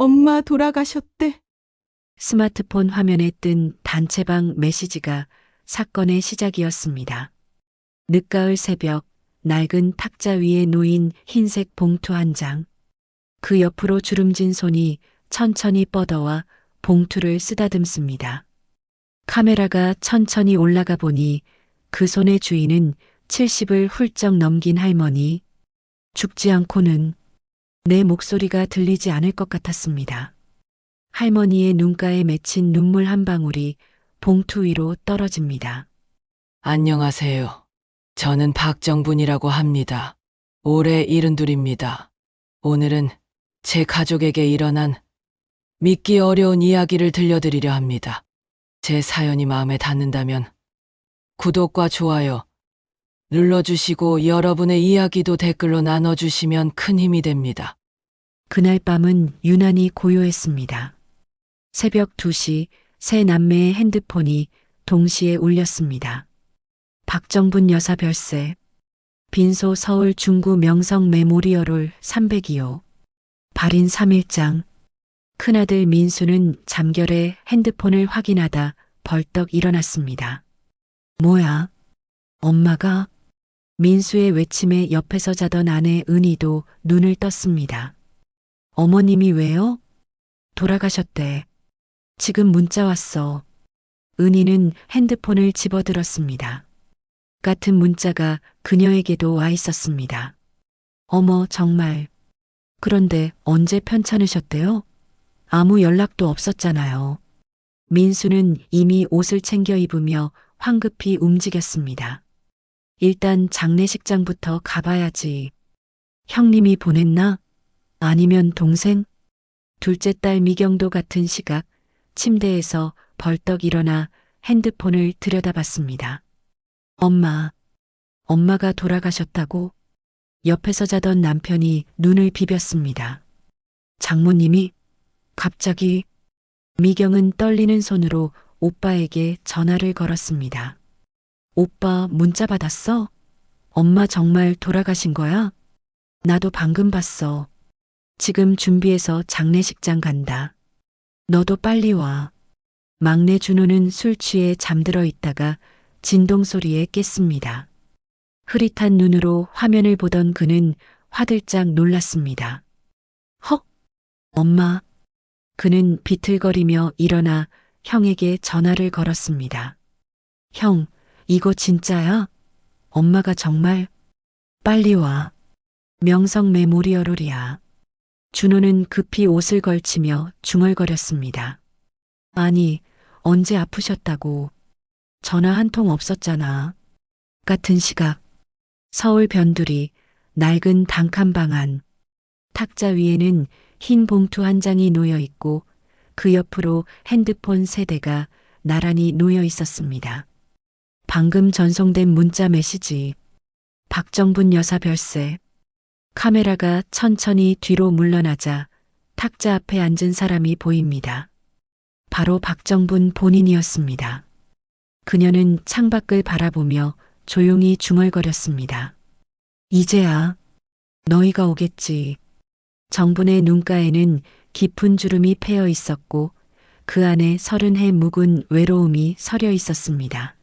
엄마 돌아가셨대. 스마트폰 화면에 뜬 단체방 메시지가 사건의 시작이었습니다. 늦가을 새벽, 낡은 탁자 위에 놓인 흰색 봉투 한 장. 그 옆으로 주름진 손이 천천히 뻗어와 봉투를 쓰다듬습니다. 카메라가 천천히 올라가 보니 그 손의 주인은 70을 훌쩍 넘긴 할머니. 죽지 않고는 내 목소리가 들리지 않을 것 같았습니다. 할머니의 눈가에 맺힌 눈물 한 방울이 봉투 위로 떨어집니다. 안녕하세요. 저는 박정분이라고 합니다. 올해 72입니다. 오늘은 제 가족에게 일어난 믿기 어려운 이야기를 들려드리려 합니다. 제 사연이 마음에 닿는다면 구독과 좋아요 눌러주시고 여러분의 이야기도 댓글로 나눠주시면 큰 힘이 됩니다. 그날 밤은 유난히 고요했습니다. 새벽 2시 세 남매의 핸드폰이 동시에 울렸습니다. 박정분 여사 별세, 빈소 서울 중구 명성 메모리얼홀 302호, 발인 3일장. 큰아들 민수는 잠결에 핸드폰을 확인하다 벌떡 일어났습니다. 뭐야? 엄마가? 민수의 외침에 옆에서 자던 아내 은희도 눈을 떴습니다. 어머님이 왜요? 돌아가셨대. 지금 문자 왔어. 은희는 핸드폰을 집어들었습니다. 같은 문자가 그녀에게도 와 있었습니다. 어머, 정말. 그런데 언제 편찮으셨대요? 아무 연락도 없었잖아요. 민수는 이미 옷을 챙겨 입으며 황급히 움직였습니다. 일단 장례식장부터 가봐야지. 형님이 보냈나? 아니면 동생? 둘째 딸 미경도 같은 시각 침대에서 벌떡 일어나 핸드폰을 들여다봤습니다. 엄마가 돌아가셨다고? 옆에서 자던 남편이 눈을 비볐습니다. 장모님이? 갑자기? 미경은 떨리는 손으로 오빠에게 전화를 걸었습니다. 오빠 문자 받았어? 엄마 정말 돌아가신 거야? 나도 방금 봤어. 지금 준비해서 장례식장 간다. 너도 빨리 와. 막내 준호는 술 취해 잠들어 있다가 진동 소리에 깼습니다. 흐릿한 눈으로 화면을 보던 그는 화들짝 놀랐습니다. 헉! 엄마! 그는 비틀거리며 일어나 형에게 전화를 걸었습니다. 형, 이거 진짜야? 엄마가 정말? 빨리 와. 명성 메모리얼홀이야. 준호는 급히 옷을 걸치며 중얼거렸습니다. 아니, 언제 아프셨다고. 전화 한 통 없었잖아. 같은 시각, 서울 변두리, 낡은 단칸방 안. 탁자 위에는 흰 봉투 한 장이 놓여 있고 그 옆으로 핸드폰 3대가 나란히 놓여 있었습니다. 방금 전송된 문자 메시지. 박정분 여사 별세. 카메라가 천천히 뒤로 물러나자 탁자 앞에 앉은 사람이 보입니다. 바로 박정분 본인이었습니다. 그녀는 창밖을 바라보며 조용히 중얼거렸습니다. 이제야 너희가 오겠지. 정분의 눈가에는 깊은 주름이 패여 있었고 그 안에 30해 묵은 외로움이 서려 있었습니다.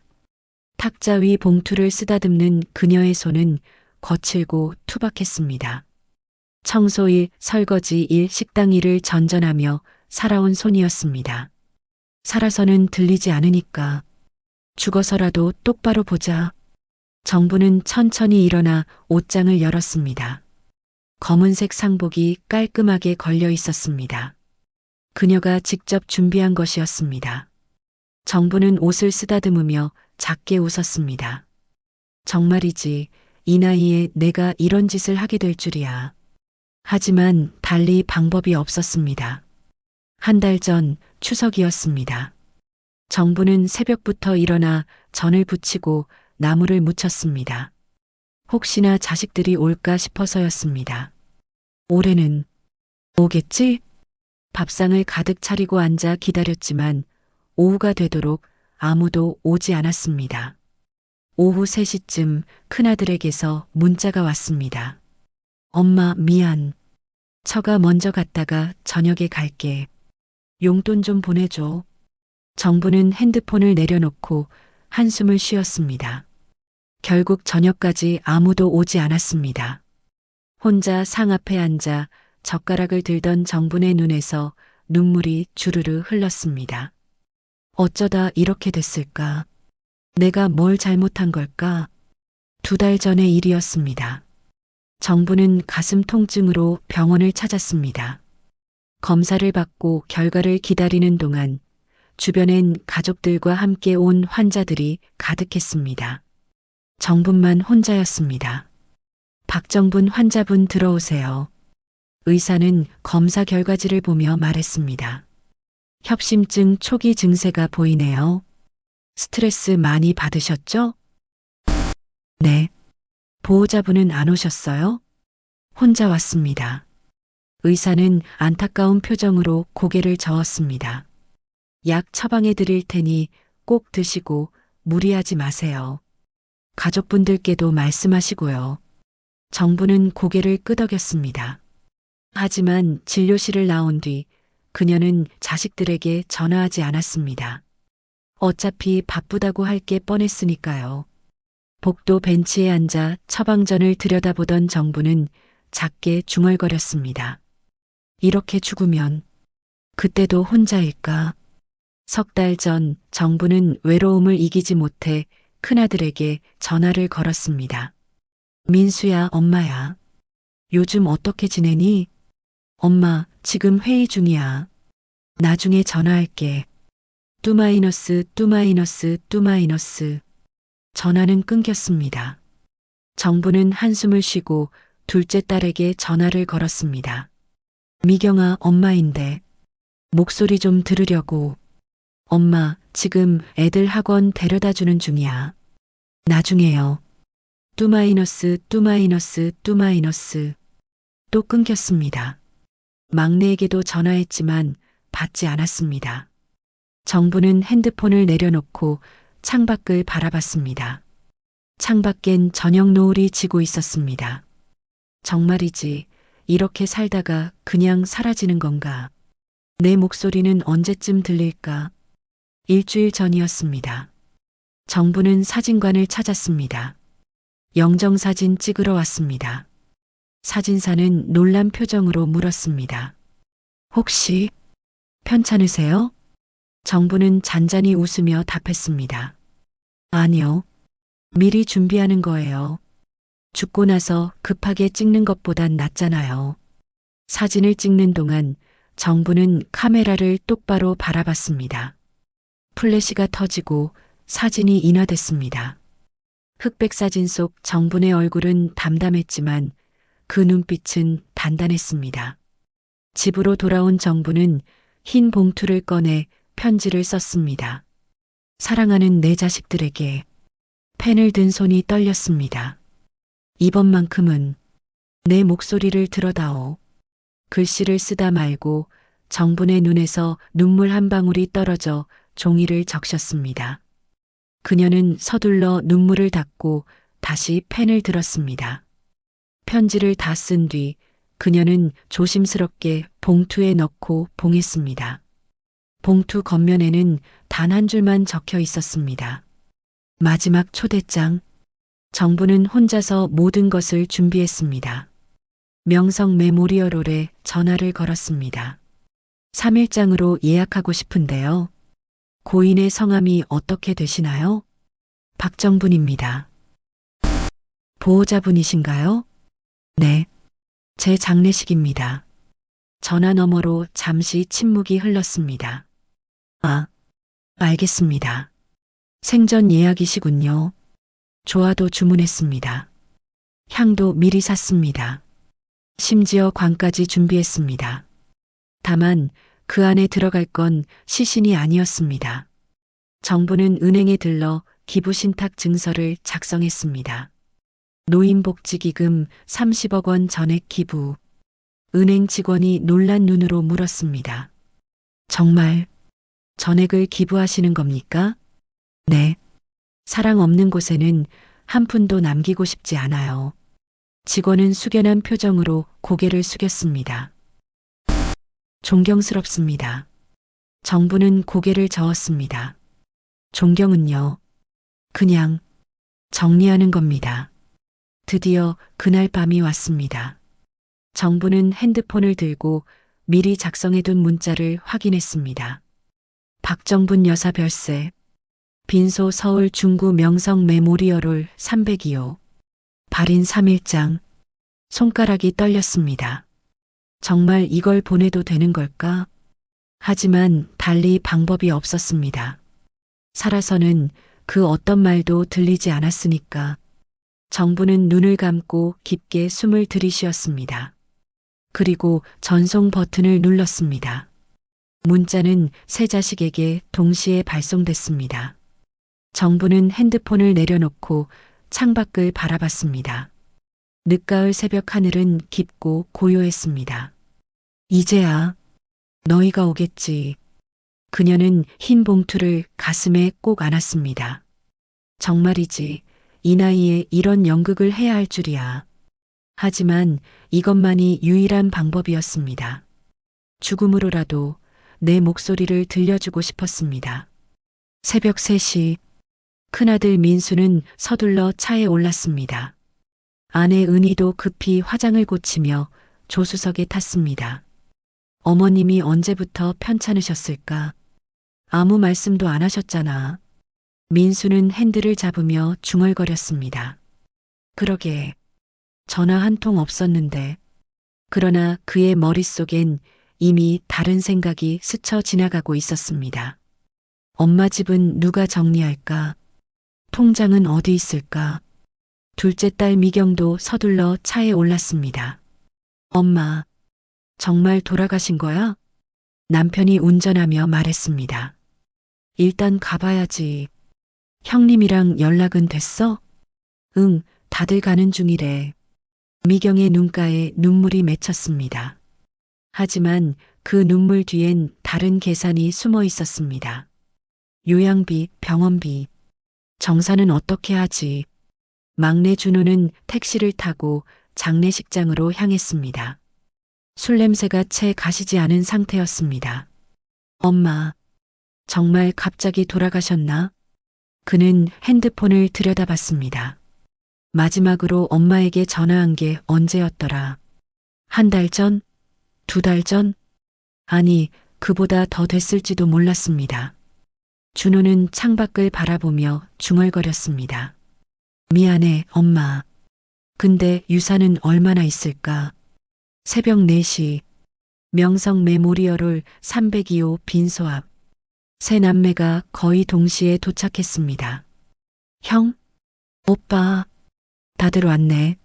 탁자 위 봉투를 쓰다듬는 그녀의 손은 거칠고 투박했습니다. 청소일, 설거지일, 식당일을 전전하며 살아온 손이었습니다. 살아서는 들리지 않으니까 죽어서라도 똑바로 보자. 정부는 천천히 일어나 옷장을 열었습니다. 검은색 상복이 깔끔하게 걸려 있었습니다. 그녀가 직접 준비한 것이었습니다. 정부는 옷을 쓰다듬으며 작게 웃었습니다. 정말이지, 이 나이에 내가 이런 짓을 하게 될 줄이야. 하지만 달리 방법이 없었습니다. 한 달 전 추석이었습니다. 정부는 새벽부터 일어나 전을 부치고 나무를 묻혔습니다. 혹시나 자식들이 올까 싶어서였습니다. 올해는 오겠지? 밥상을 가득 차리고 앉아 기다렸지만 오후가 되도록 아무도 오지 않았습니다. 오후 3시쯤 큰아들에게서 문자가 왔습니다. 엄마, 미안. 처가 먼저 갔다가 저녁에 갈게. 용돈 좀 보내줘. 정부는 핸드폰을 내려놓고 한숨을 쉬었습니다. 결국 저녁까지 아무도 오지 않았습니다. 혼자 상 앞에 앉아 젓가락을 들던 정분의 눈에서 눈물이 주르르 흘렀습니다. 어쩌다 이렇게 됐을까? 내가 뭘 잘못한 걸까? 2달 전의 일이었습니다. 정부는 가슴 통증으로 병원을 찾았습니다. 검사를 받고 결과를 기다리는 동안 주변엔 가족들과 함께 온 환자들이 가득했습니다. 정분만 혼자였습니다. 박정분 환자분 들어오세요. 의사는 검사 결과지를 보며 말했습니다. 협심증 초기 증세가 보이네요. 스트레스 많이 받으셨죠? 네. 보호자분은 안 오셨어요? 혼자 왔습니다. 의사는 안타까운 표정으로 고개를 저었습니다. 약 처방해 드릴 테니 꼭 드시고 무리하지 마세요. 가족분들께도 말씀하시고요. 정부는 고개를 끄덕였습니다. 하지만 진료실을 나온 뒤 그녀는 자식들에게 전화하지 않았습니다. 어차피 바쁘다고 할 게 뻔했으니까요. 복도 벤치에 앉아 처방전을 들여다보던 정부는 작게 중얼거렸습니다. 이렇게 죽으면 그때도 혼자일까? 3달 전 정부는 외로움을 이기지 못해 큰아들에게 전화를 걸었습니다. 민수야, 엄마야. 요즘 어떻게 지내니? 엄마, 지금 회의 중이야. 나중에 전화할게. 뚜마이너스. 전화는 끊겼습니다. 정부는 한숨을 쉬고 둘째 딸에게 전화를 걸었습니다. 미경아, 엄마인데. 목소리 좀 들으려고. 엄마, 지금 애들 학원 데려다 주는 중이야. 나중에요. 뚜마이너스. 또 끊겼습니다. 막내에게도 전화했지만 받지 않았습니다. 정부는 핸드폰을 내려놓고 창밖을 바라봤습니다. 창밖엔 저녁 노을이 지고 있었습니다. 정말이지, 이렇게 살다가 그냥 사라지는 건가? 내 목소리는 언제쯤 들릴까? 일주일 전이었습니다. 정부는 사진관을 찾았습니다. 영정사진 찍으러 왔습니다. 사진사는 놀란 표정으로 물었습니다. 혹시 편찮으세요? 정부는 잔잔히 웃으며 답했습니다. 아니요. 미리 준비하는 거예요. 죽고 나서 급하게 찍는 것보단 낫잖아요. 사진을 찍는 동안 정부는 카메라를 똑바로 바라봤습니다. 플래시가 터지고 사진이 인화됐습니다. 흑백 사진 속 정분의 얼굴은 담담했지만 그 눈빛은 단단했습니다. 집으로 돌아온 정부는 흰 봉투를 꺼내 편지를 썼습니다. 사랑하는 내 자식들에게. 펜을 든 손이 떨렸습니다. 이번만큼은 내 목소리를 들어다오. 글씨를 쓰다 말고 정분의 눈에서 눈물 한 방울이 떨어져 종이를 적셨습니다. 그녀는 서둘러 눈물을 닦고 다시 펜을 들었습니다. 편지를 다 쓴 뒤 그녀는 조심스럽게 봉투에 넣고 봉했습니다. 봉투 겉면에는 단 한 줄만 적혀 있었습니다. 마지막 초대장. 정부는 혼자서 모든 것을 준비했습니다. 명성 메모리얼홀에 전화를 걸었습니다. 3일장으로 예약하고 싶은데요. 고인의 성함이 어떻게 되시나요? 박정분입니다. 보호자분이신가요? 네. 제 장례식입니다. 전화 너머로 잠시 침묵이 흘렀습니다. 아, 알겠습니다. 생전 예약이시군요. 조화도 주문했습니다. 향도 미리 샀습니다. 심지어 관까지 준비했습니다. 다만 그 안에 들어갈 건 시신이 아니었습니다. 정부는 은행에 들러 기부신탁 증서를 작성했습니다. 노인복지기금 30억 원 전액 기부. 은행 직원이 놀란 눈으로 물었습니다. 정말 전액을 기부하시는 겁니까? 네. 사랑 없는 곳에는 한 푼도 남기고 싶지 않아요. 직원은 숙연한 표정으로 고개를 숙였습니다. 존경스럽습니다. 정부는 고개를 저었습니다. 존경은요, 그냥 정리하는 겁니다. 드디어 그날 밤이 왔습니다. 정부는 핸드폰을 들고 미리 작성해둔 문자를 확인했습니다. 박정분 여사 별세, 빈소 서울 중구 명성 메모리얼홀 302호, 발인 3일장, 손가락이 떨렸습니다. 정말 이걸 보내도 되는 걸까? 하지만 달리 방법이 없었습니다. 살아서는 그 어떤 말도 들리지 않았으니까. 정부는 눈을 감고 깊게 숨을 들이쉬었습니다. 그리고 전송 버튼을 눌렀습니다. 문자는 세 자식에게 동시에 발송됐습니다. 정부는 핸드폰을 내려놓고 창밖을 바라봤습니다. 늦가을 새벽 하늘은 깊고 고요했습니다. 이제야 너희가 오겠지. 그녀는 흰 봉투를 가슴에 꼭 안았습니다. 정말이지, 이 나이에 이런 연극을 해야 할 줄이야. 하지만 이것만이 유일한 방법이었습니다. 죽음으로라도 내 목소리를 들려주고 싶었습니다. 새벽 3시, 큰아들 민수는 서둘러 차에 올랐습니다. 아내 은희도 급히 화장을 고치며 조수석에 탔습니다. 어머님이 언제부터 편찮으셨을까? 아무 말씀도 안 하셨잖아. 민수는 핸들을 잡으며 중얼거렸습니다. 그러게, 전화 한 통 없었는데. 그러나 그의 머릿속엔 이미 다른 생각이 스쳐 지나가고 있었습니다. 엄마 집은 누가 정리할까? 통장은 어디 있을까? 둘째 딸 미경도 서둘러 차에 올랐습니다. 엄마, 정말 돌아가신 거야? 남편이 운전하며 말했습니다. 일단 가봐야지. 형님이랑 연락은 됐어? 응, 다들 가는 중이래. 미경의 눈가에 눈물이 맺혔습니다. 하지만 그 눈물 뒤엔 다른 계산이 숨어 있었습니다. 요양비, 병원비. 정사는 어떻게 하지? 막내 준호는 택시를 타고 장례식장으로 향했습니다. 술 냄새가 채 가시지 않은 상태였습니다. 엄마, 정말 갑자기 돌아가셨나? 그는 핸드폰을 들여다봤습니다. 마지막으로 엄마에게 전화한 게 언제였더라? 한 달 전? 2달 전? 아니, 그보다 더 됐을지도 몰랐습니다. 준호는 창밖을 바라보며 중얼거렸습니다. 미안해, 엄마. 근데 유산은 얼마나 있을까? 새벽 4시, 명성 메모리얼홀 302호 빈소 앞. 세 남매가 거의 동시에 도착했습니다. 형? 오빠? 다들 왔네.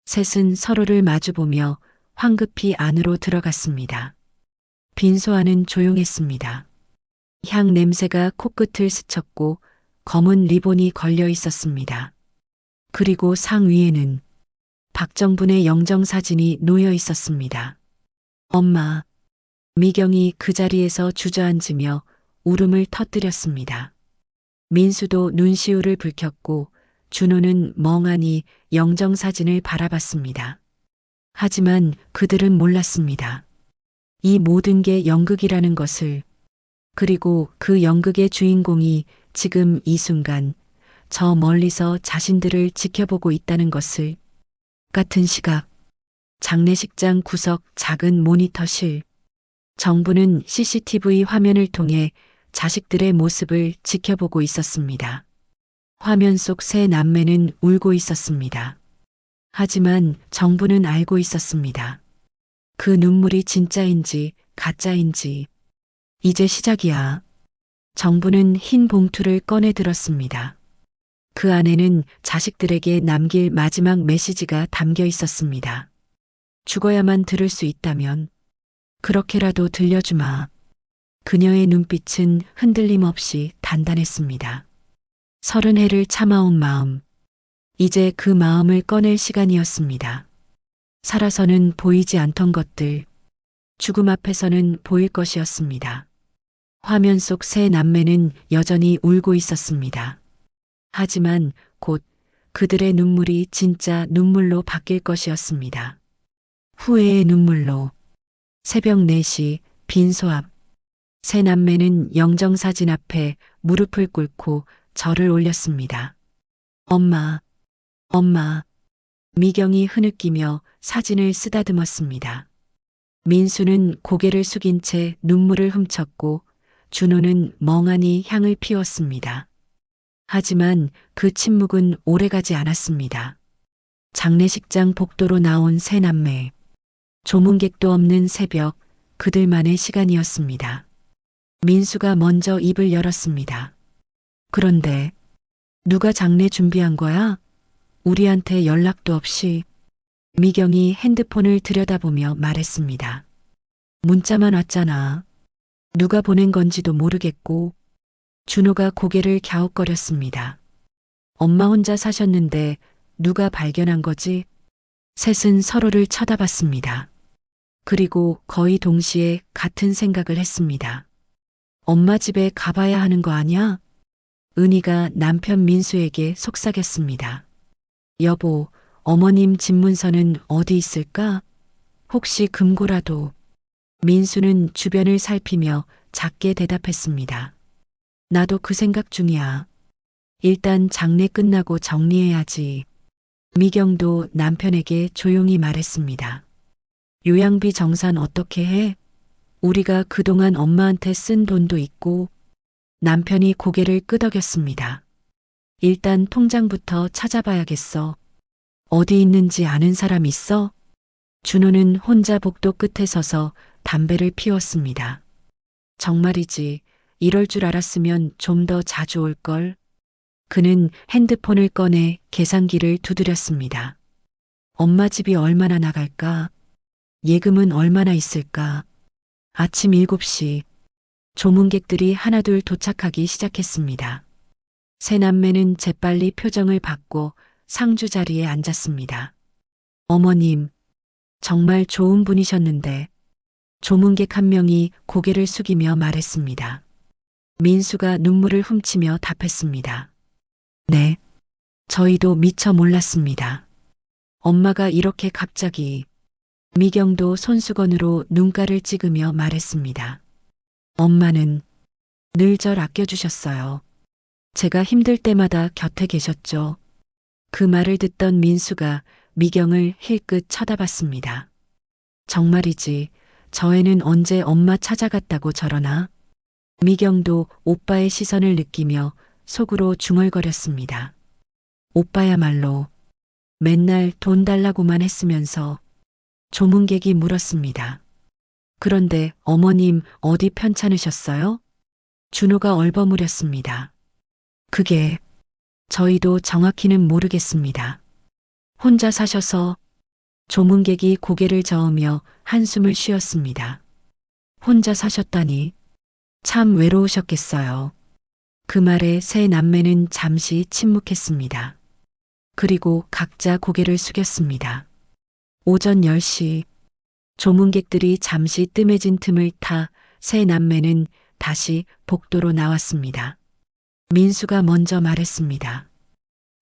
셋은 서로를 마주보며 황급히 안으로 들어갔습니다. 빈소 안은 조용했습니다. 향 냄새가 코끝을 스쳤고 검은 리본이 걸려 있었습니다. 그리고 상 위에는 박정분의 영정사진이 놓여 있었습니다. 엄마, 미경이 그 자리에서 주저앉으며 울음을 터뜨렸습니다. 민수도 눈시울을 붉혔고 준호는 멍하니 영정사진을 바라봤습니다. 하지만 그들은 몰랐습니다. 이 모든 게 연극이라는 것을, 그리고 그 연극의 주인공이 지금 이 순간 저 멀리서 자신들을 지켜보고 있다는 것을. 같은 시각, 장례식장 구석 작은 모니터실. 정부는 CCTV 화면을 통해 자식들의 모습을 지켜보고 있었습니다. 화면 속 세 남매는 울고 있었습니다. 하지만 정부는 알고 있었습니다. 그 눈물이 진짜인지 가짜인지. 이제 시작이야. 정부는 흰 봉투를 꺼내 들었습니다. 그 안에는 자식들에게 남길 마지막 메시지가 담겨 있었습니다. 죽어야만 들을 수 있다면 그렇게라도 들려주마. 그녀의 눈빛은 흔들림 없이 단단했습니다. 30해를 참아온 마음. 이제 그 마음을 꺼낼 시간이었습니다. 살아서는 보이지 않던 것들, 죽음 앞에서는 보일 것이었습니다. 화면 속 세 남매는 여전히 울고 있었습니다. 하지만 곧 그들의 눈물이 진짜 눈물로 바뀔 것이었습니다. 후회의 눈물로. 새벽 4시 빈소 앞. 세 남매는 영정사진 앞에 무릎을 꿇고 절을 올렸습니다. 엄마, 엄마. 미경이 흐느끼며 사진을 쓰다듬었습니다. 민수는 고개를 숙인 채 눈물을 훔쳤고 준호는 멍하니 향을 피웠습니다. 하지만 그 침묵은 오래가지 않았습니다. 장례식장 복도로 나온 세 남매. 조문객도 없는 새벽, 그들만의 시간이었습니다. 민수가 먼저 입을 열었습니다. 그런데 누가 장례 준비한 거야? 우리한테 연락도 없이. 미경이 핸드폰을 들여다보며 말했습니다. 문자만 왔잖아. 누가 보낸 건지도 모르겠고. 준호가 고개를 갸웃거렸습니다. 엄마 혼자 사셨는데 누가 발견한 거지? 셋은 서로를 쳐다봤습니다. 그리고 거의 동시에 같은 생각을 했습니다. 엄마 집에 가봐야 하는 거 아니야? 은희가 남편 민수에게 속삭였습니다. 여보, 어머님 집 문서는 어디 있을까? 혹시 금고라도. 민수는 주변을 살피며 작게 대답했습니다. 나도 그 생각 중이야. 일단 장례 끝나고 정리해야지. 미경도 남편에게 조용히 말했습니다. 요양비 정산 어떻게 해? 우리가 그동안 엄마한테 쓴 돈도 있고. 남편이 고개를 끄덕였습니다. 일단 통장부터 찾아봐야겠어. 어디 있는지 아는 사람 있어? 준호는 혼자 복도 끝에 서서 담배를 피웠습니다. 정말이지, 이럴 줄 알았으면 좀 더 자주 올걸. 그는 핸드폰을 꺼내 계산기를 두드렸습니다. 엄마 집이 얼마나 나갈까? 예금은 얼마나 있을까? 아침 7시. 조문객들이 하나둘 도착하기 시작했습니다. 세 남매는 재빨리 표정을 바꿔 상주 자리에 앉았습니다. 어머님, 정말 좋은 분이셨는데. 조문객 한 명이 고개를 숙이며 말했습니다. 민수가 눈물을 훔치며 답했습니다. 네, 저희도 미처 몰랐습니다. 엄마가 이렇게 갑자기. 미경도 손수건으로 눈가를 찍으며 말했습니다. 엄마는 늘 절 아껴주셨어요. 제가 힘들 때마다 곁에 계셨죠. 그 말을 듣던 민수가 미경을 힐끗 쳐다봤습니다. 정말이지, 저 애는 언제 엄마 찾아갔다고 저러나? 미경도 오빠의 시선을 느끼며 속으로 중얼거렸습니다. 오빠야말로 맨날 돈 달라고만 했으면서. 조문객이 물었습니다. 그런데 어머님 어디 편찮으셨어요? 준호가 얼버무렸습니다. 그게 저희도 정확히는 모르겠습니다. 혼자 사셔서. 조문객이 고개를 저으며 한숨을 쉬었습니다. 혼자 사셨다니. 참 외로우셨겠어요. 그 말에 세 남매는 잠시 침묵했습니다. 그리고 각자 고개를 숙였습니다. 오전 10시. 조문객들이 잠시 뜸해진 틈을 타 세 남매는 다시 복도로 나왔습니다. 민수가 먼저 말했습니다.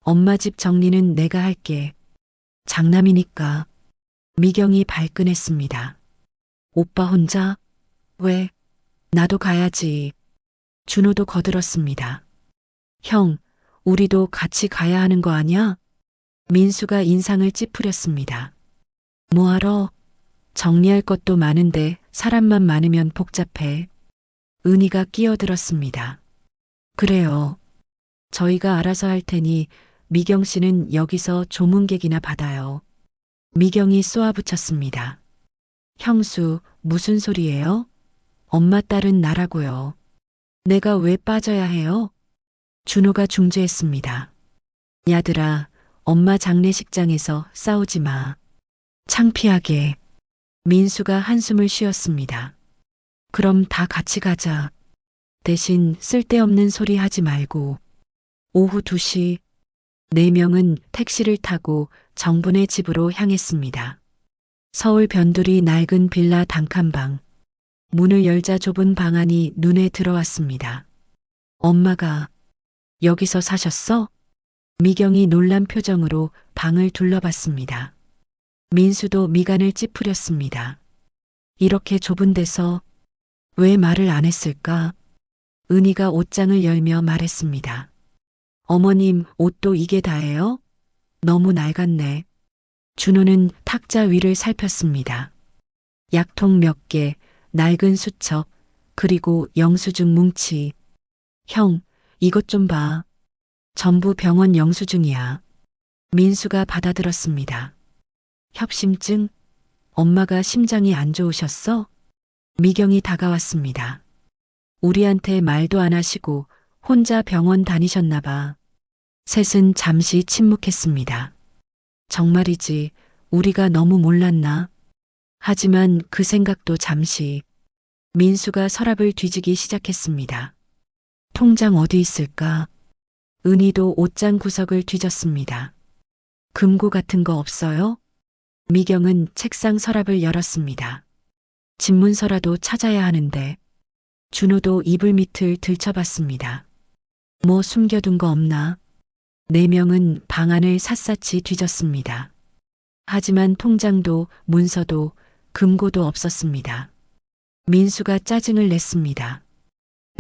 엄마 집 정리는 내가 할게. 장남이니까. 미경이 발끈했습니다. 오빠 혼자? 왜? 나도 가야지. 준호도 거들었습니다. 형, 우리도 같이 가야 하는 거 아니야? 민수가 인상을 찌푸렸습니다. 뭐하러? 정리할 것도 많은데 사람만 많으면 복잡해. 은희가 끼어들었습니다. 그래요. 저희가 알아서 할 테니 미경 씨는 여기서 조문객이나 받아요. 미경이 쏘아붙였습니다. 형수, 무슨 소리예요? 엄마 딸은 나라고요. 내가 왜 빠져야 해요? 준호가 중재했습니다. 야들아, 엄마 장례식장에서 싸우지 마. 창피하게. 민수가 한숨을 쉬었습니다. 그럼 다 같이 가자. 대신 쓸데없는 소리 하지 말고. 오후 2시. 4명은 택시를 타고 정분의 집으로 향했습니다. 서울 변두리 낡은 빌라 단칸방. 문을 열자 좁은 방 안이 눈에 들어왔습니다. 엄마가 여기서 사셨어? 미경이 놀란 표정으로 방을 둘러봤습니다. 민수도 미간을 찌푸렸습니다. 이렇게 좁은 데서. 왜 말을 안 했을까? 은희가 옷장을 열며 말했습니다. 어머님, 옷도 이게 다예요? 너무 낡았네. 준호는 탁자 위를 살폈습니다. 약통 몇 개, 낡은 수첩, 그리고 영수증 뭉치. 형, 이것 좀 봐. 전부 병원 영수증이야. 민수가 받아들었습니다. 협심증? 엄마가 심장이 안 좋으셨어? 미경이 다가왔습니다. 우리한테 말도 안 하시고 혼자 병원 다니셨나 봐. 셋은 잠시 침묵했습니다. 정말이지, 우리가 너무 몰랐나? 하지만 그 생각도 잠시. 민수가 서랍을 뒤지기 시작했습니다. 통장 어디 있을까? 은희도 옷장 구석을 뒤졌습니다. 금고 같은 거 없어요? 미경은 책상 서랍을 열었습니다. 집문서라도 찾아야 하는데. 준호도 이불 밑을 들춰봤습니다. 뭐 숨겨둔 거 없나? 네 명은 방안을 샅샅이 뒤졌습니다. 하지만 통장도 문서도 금고도 없었습니다. 민수가 짜증을 냈습니다.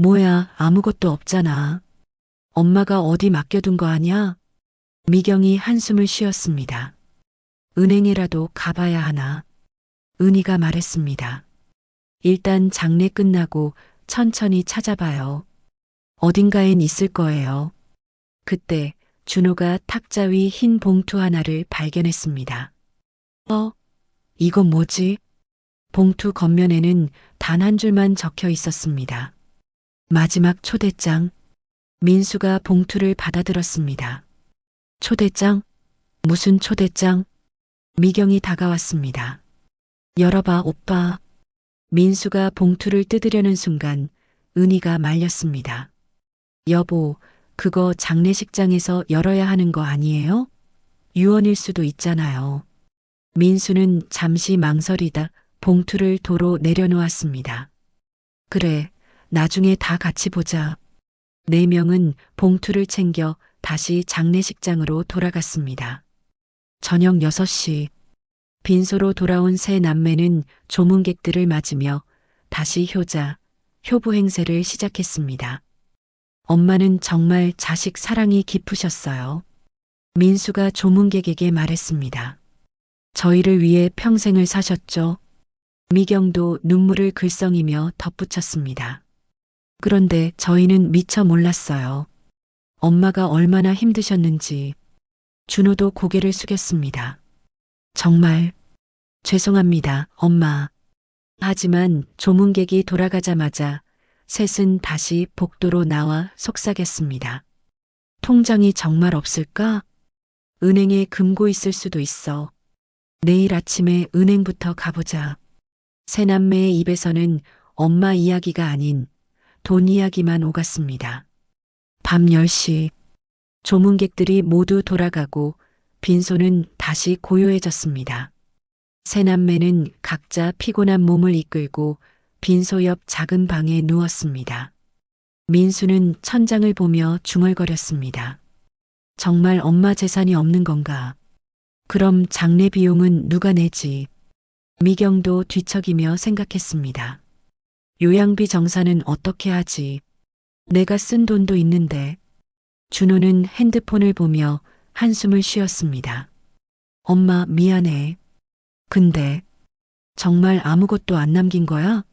뭐야, 아무것도 없잖아. 엄마가 어디 맡겨둔 거 아냐? 미경이 한숨을 쉬었습니다. 은행이라도 가봐야 하나? 은희가 말했습니다. 일단 장례 끝나고 천천히 찾아봐요. 어딘가엔 있을 거예요. 그때 준호가 탁자 위 흰 봉투 하나를 발견했습니다. 이건 뭐지? 봉투 겉면에는 단 한 줄만 적혀 있었습니다. 마지막 초대장. 민수가 봉투를 받아들었습니다. 초대장? 무슨 초대장? 미경이 다가왔습니다. 열어봐, 오빠. 민수가 봉투를 뜯으려는 순간 은희가 말렸습니다. 여보, 그거 장례식장에서 열어야 하는 거 아니에요? 유언일 수도 있잖아요. 민수는 잠시 망설이다 봉투를 도로 내려놓았습니다. 그래, 나중에 다 같이 보자. 네 명은 봉투를 챙겨 다시 장례식장으로 돌아갔습니다. 저녁 6시. 빈소로 돌아온 세 남매는 조문객들을 맞으며 다시 효부 행세를 시작했습니다. 엄마는 정말 자식 사랑이 깊으셨어요. 민수가 조문객에게 말했습니다. 저희를 위해 평생을 사셨죠. 미경도 눈물을 글썽이며 덧붙였습니다. 그런데 저희는 미처 몰랐어요. 엄마가 얼마나 힘드셨는지. 준호도 고개를 숙였습니다. 정말 죄송합니다, 엄마. 하지만 조문객이 돌아가자마자 셋은 다시 복도로 나와 속삭였습니다. 통장이 정말 없을까? 은행에 금고 있을 수도 있어. 내일 아침에 은행부터 가보자. 세 남매의 입에서는 엄마 이야기가 아닌 돈 이야기만 오갔습니다. 밤 10시. 조문객들이 모두 돌아가고 빈소는 다시 고요해졌습니다. 세 남매는 각자 피곤한 몸을 이끌고 빈소 옆 작은 방에 누웠습니다. 민수는 천장을 보며 중얼거렸습니다. 정말 엄마 재산이 없는 건가? 그럼 장례 비용은 누가 내지? 미경도 뒤척이며 생각했습니다. 요양비 정산은 어떻게 하지? 내가 쓴 돈도 있는데. 준호는 핸드폰을 보며 한숨을 쉬었습니다. 엄마, 미안해. 근데 정말 아무것도 안 남긴 거야?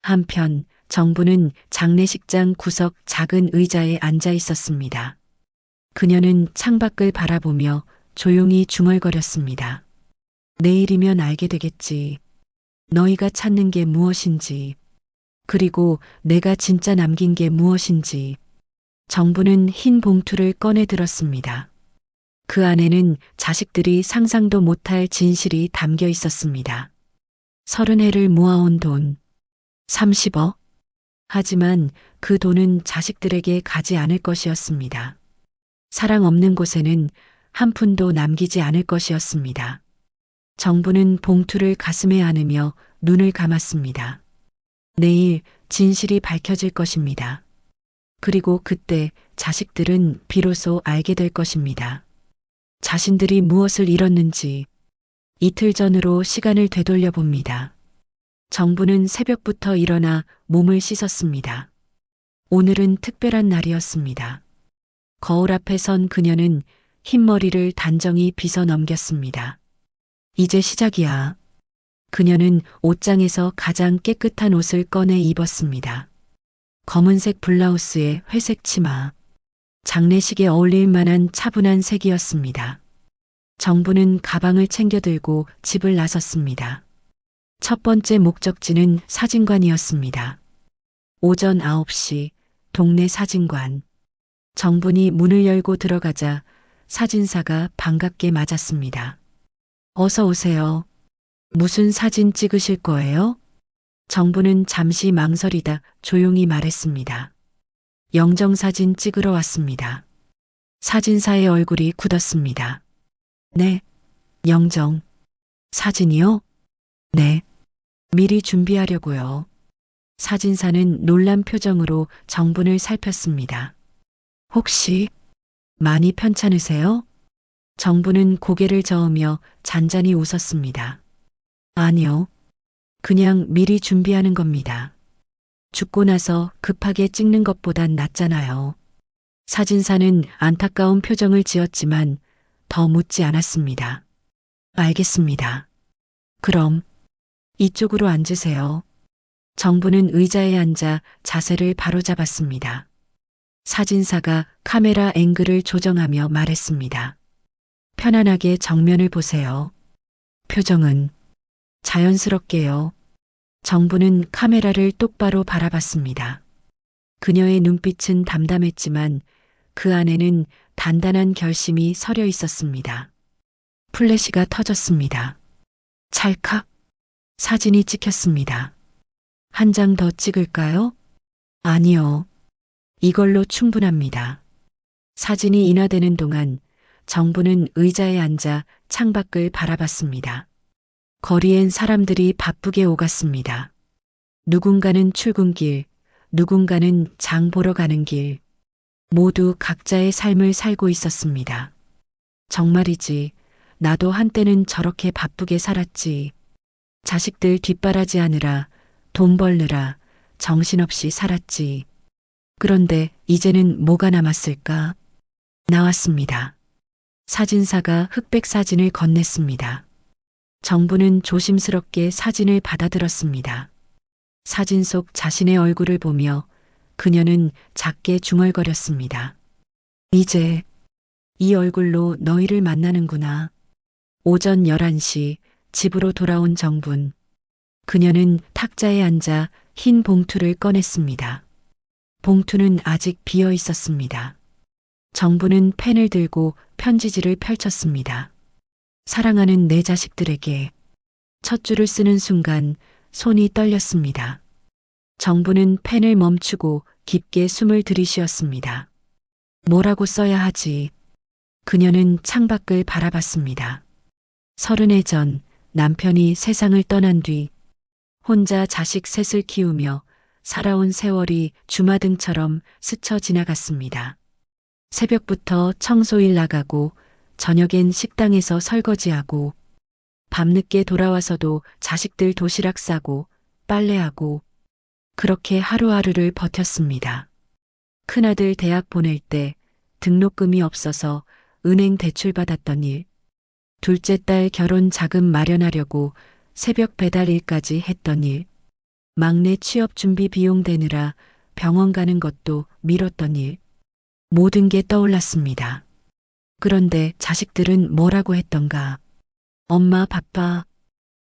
한편 정부는 장례식장 구석 작은 의자에 앉아 있었습니다. 그녀는 창밖을 바라보며 조용히 중얼거렸습니다. 내일이면 알게 되겠지. 너희가 찾는 게 무엇인지. 그리고 내가 진짜 남긴 게 무엇인지. 정부는 흰 봉투를 꺼내 들었습니다. 그 안에는 자식들이 상상도 못할 진실이 담겨 있었습니다. 30해를 모아온 돈. 30억. 하지만 그 돈은 자식들에게 가지 않을 것이었습니다. 사랑 없는 곳에는 한 푼도 남기지 않을 것이었습니다. 정부는 봉투를 가슴에 안으며 눈을 감았습니다. 내일 진실이 밝혀질 것입니다. 그리고 그때 자식들은 비로소 알게 될 것입니다. 자신들이 무엇을 잃었는지. 이틀 전으로 시간을 되돌려 봅니다. 정부는 새벽부터 일어나 몸을 씻었습니다. 오늘은 특별한 날이었습니다. 거울 앞에 선 그녀는 흰머리를 단정히 빗어 넘겼습니다. 이제 시작이야. 그녀는 옷장에서 가장 깨끗한 옷을 꺼내 입었습니다. 검은색 블라우스에 회색 치마. 장례식에 어울릴 만한 차분한 색이었습니다. 정부는 가방을 챙겨 들고 집을 나섰습니다. 첫 번째 목적지는 사진관이었습니다. 오전 9시 동네 사진관. 정분이 문을 열고 들어가자 사진사가 반갑게 맞았습니다. 어서 오세요. 무슨 사진 찍으실 거예요? 정부는 잠시 망설이다 조용히 말했습니다. 영정사진 찍으러 왔습니다. 사진사의 얼굴이 굳었습니다. 네, 영정. 사진이요? 네. 미리 준비하려고요. 사진사는 놀란 표정으로 정분을 살폈습니다. 혹시 많이 편찮으세요? 정부는 고개를 저으며 잔잔히 웃었습니다. 아니요. 그냥 미리 준비하는 겁니다. 죽고 나서 급하게 찍는 것보단 낫잖아요. 사진사는 안타까운 표정을 지었지만 더 묻지 않았습니다. 알겠습니다. 그럼 이쪽으로 앉으세요. 정부는 의자에 앉아 자세를 바로잡았습니다. 사진사가 카메라 앵글을 조정하며 말했습니다. 편안하게 정면을 보세요. 표정은 자연스럽게요. 정부는 카메라를 똑바로 바라봤습니다. 그녀의 눈빛은 담담했지만 그 안에는 단단한 결심이 서려 있었습니다. 플래시가 터졌습니다. 찰칵 사진이 찍혔습니다. 한 장 더 찍을까요? 아니요. 이걸로 충분합니다. 사진이 인화되는 동안 정부는 의자에 앉아 창밖을 바라봤습니다. 거리엔 사람들이 바쁘게 오갔습니다. 누군가는 출근길, 누군가는 장 보러 가는 길. 모두 각자의 삶을 살고 있었습니다. 정말이지, 나도 한때는 저렇게 바쁘게 살았지. 자식들 뒷바라지하느라, 돈 벌느라, 정신없이 살았지. 그런데 이제는 뭐가 남았을까? 나왔습니다. 사진사가 흑백 사진을 건넸습니다. 정부는 조심스럽게 사진을 받아들었습니다. 사진 속 자신의 얼굴을 보며 그녀는 작게 중얼거렸습니다. 이제 이 얼굴로 너희를 만나는구나. 오전 11시 집으로 돌아온 정분. 그녀는 탁자에 앉아 흰 봉투를 꺼냈습니다. 봉투는 아직 비어 있었습니다. 정부는 펜을 들고 편지지를 펼쳤습니다. 사랑하는 내 자식들에게. 첫 줄을 쓰는 순간 손이 떨렸습니다. 정부는 펜을 멈추고 깊게 숨을 들이쉬었습니다. 뭐라고 써야 하지? 그녀는 창밖을 바라봤습니다. 30해 전 남편이 세상을 떠난 뒤 혼자 자식 셋을 키우며 살아온 세월이 주마등처럼 스쳐 지나갔습니다. 새벽부터 청소일 나가고 저녁엔 식당에서 설거지하고 밤늦게 돌아와서도 자식들 도시락 싸고 빨래하고 그렇게 하루하루를 버텼습니다. 큰아들 대학 보낼 때 등록금이 없어서 은행 대출 받았던 일, 둘째 딸 결혼 자금 마련하려고 새벽 배달 일까지 했던 일, 막내 취업 준비 비용 대느라 병원 가는 것도 미뤘던 일, 모든 게 떠올랐습니다. 그런데 자식들은 뭐라고 했던가? 엄마 바빠.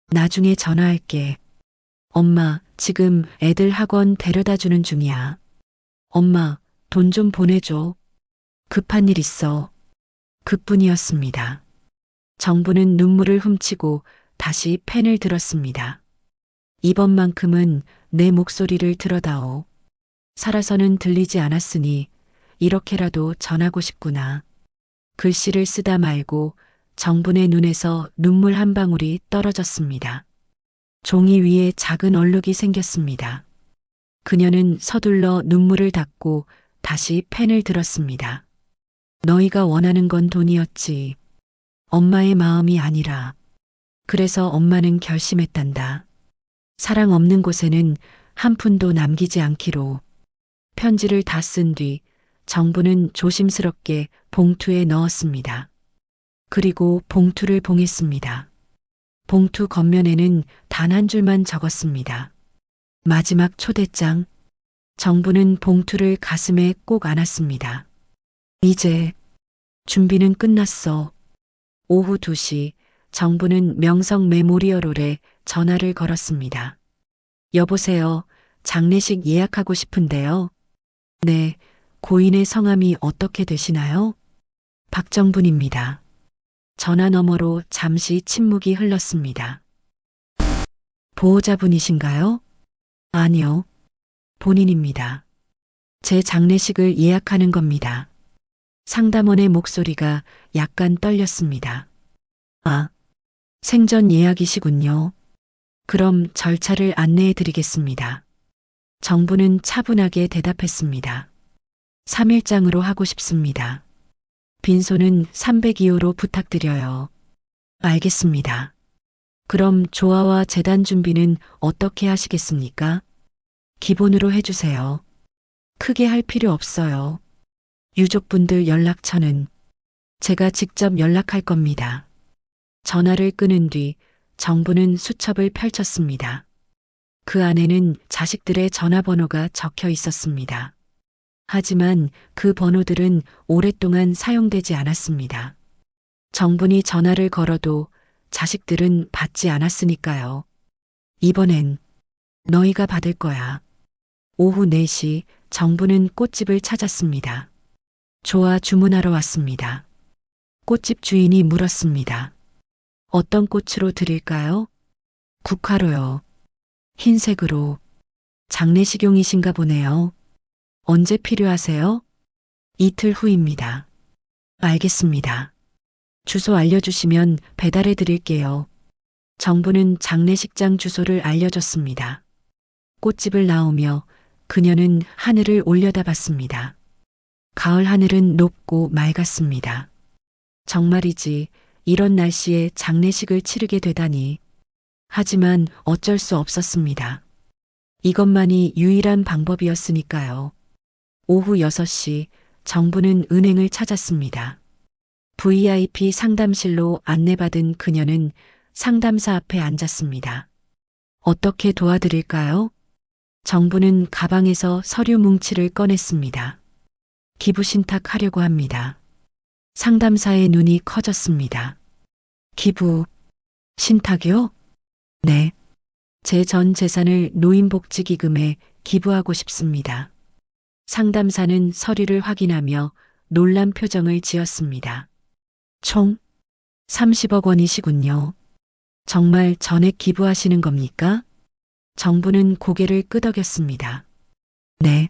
나중에 전화할게. 엄마, 지금 애들 학원 데려다 주는 중이야. 엄마, 돈 좀 보내줘. 급한 일 있어. 그뿐이었습니다. 정부는 눈물을 훔치고 다시 펜을 들었습니다. 이번만큼은 내 목소리를 들어다오. 살아서는 들리지 않았으니 이렇게라도 전하고 싶구나. 글씨를 쓰다 말고 정분의 눈에서 눈물 한 방울이 떨어졌습니다. 종이 위에 작은 얼룩이 생겼습니다. 그녀는 서둘러 눈물을 닦고 다시 펜을 들었습니다. 너희가 원하는 건 돈이었지. 엄마의 마음이 아니라. 그래서 엄마는 결심했단다. 사랑 없는 곳에는 한 푼도 남기지 않기로. 편지를 다 쓴 뒤 정부는 조심스럽게 봉투에 넣었습니다. 그리고 봉투를 봉했습니다. 봉투 겉면에는 단 한 줄만 적었습니다. 마지막 초대장. 정부는 봉투를 가슴에 꼭 안았습니다. 이제 준비는 끝났어. 오후 2시 정부는 명성 메모리얼홀에 전화를 걸었습니다. 여보세요. 장례식 예약하고 싶은데요. 네. 고인의 성함이 어떻게 되시나요? 박정분입니다. 전화 너머로 잠시 침묵이 흘렀습니다. 보호자분이신가요? 아니요. 본인입니다. 제 장례식을 예약하는 겁니다. 상담원의 목소리가 약간 떨렸습니다. 아, 생전 예약이시군요. 그럼 절차를 안내해 드리겠습니다. 정부는 차분하게 대답했습니다. 3일장으로 하고 싶습니다. 빈소는 302호로 부탁드려요. 알겠습니다. 그럼 조화와 재단 준비는 어떻게 하시겠습니까? 기본으로 해주세요. 크게 할 필요 없어요. 유족분들 연락처는 제가 직접 연락할 겁니다. 전화를 끊은 뒤 정부는 수첩을 펼쳤습니다. 그 안에는 자식들의 전화번호가 적혀 있었습니다. 하지만 그 번호들은 오랫동안 사용되지 않았습니다. 정분이 전화를 걸어도 자식들은 받지 않았으니까요. 이번엔 너희가 받을 거야. 오후 4시 정부는 꽃집을 찾았습니다. 조아 주문하러 왔습니다. 꽃집 주인이 물었습니다. 어떤 꽃으로 드릴까요? 국화로요. 흰색으로. 장례식용이신가 보네요. 언제 필요하세요? 이틀 후입니다. 알겠습니다. 주소 알려주시면 배달해 드릴게요. 정부는 장례식장 주소를 알려줬습니다. 꽃집을 나오며 그녀는 하늘을 올려다봤습니다. 가을 하늘은 높고 맑았습니다. 정말이지 이런 날씨에 장례식을 치르게 되다니. 하지만 어쩔 수 없었습니다. 이것만이 유일한 방법이었으니까요. 오후 6시 정부는 은행을 찾았습니다. VIP 상담실로 안내받은 그녀는 상담사 앞에 앉았습니다. 어떻게 도와드릴까요? 정부는 가방에서 서류 뭉치를 꺼냈습니다. 기부 신탁하려고 합니다. 상담사의 눈이 커졌습니다. 기부, 신탁이요? 네. 제 전 재산을 노인복지기금에 기부하고 싶습니다. 상담사는 서류를 확인하며 놀란 표정을 지었습니다. 총 30억 원이시군요. 정말 전액 기부하시는 겁니까? 정부는 고개를 끄덕였습니다. 네.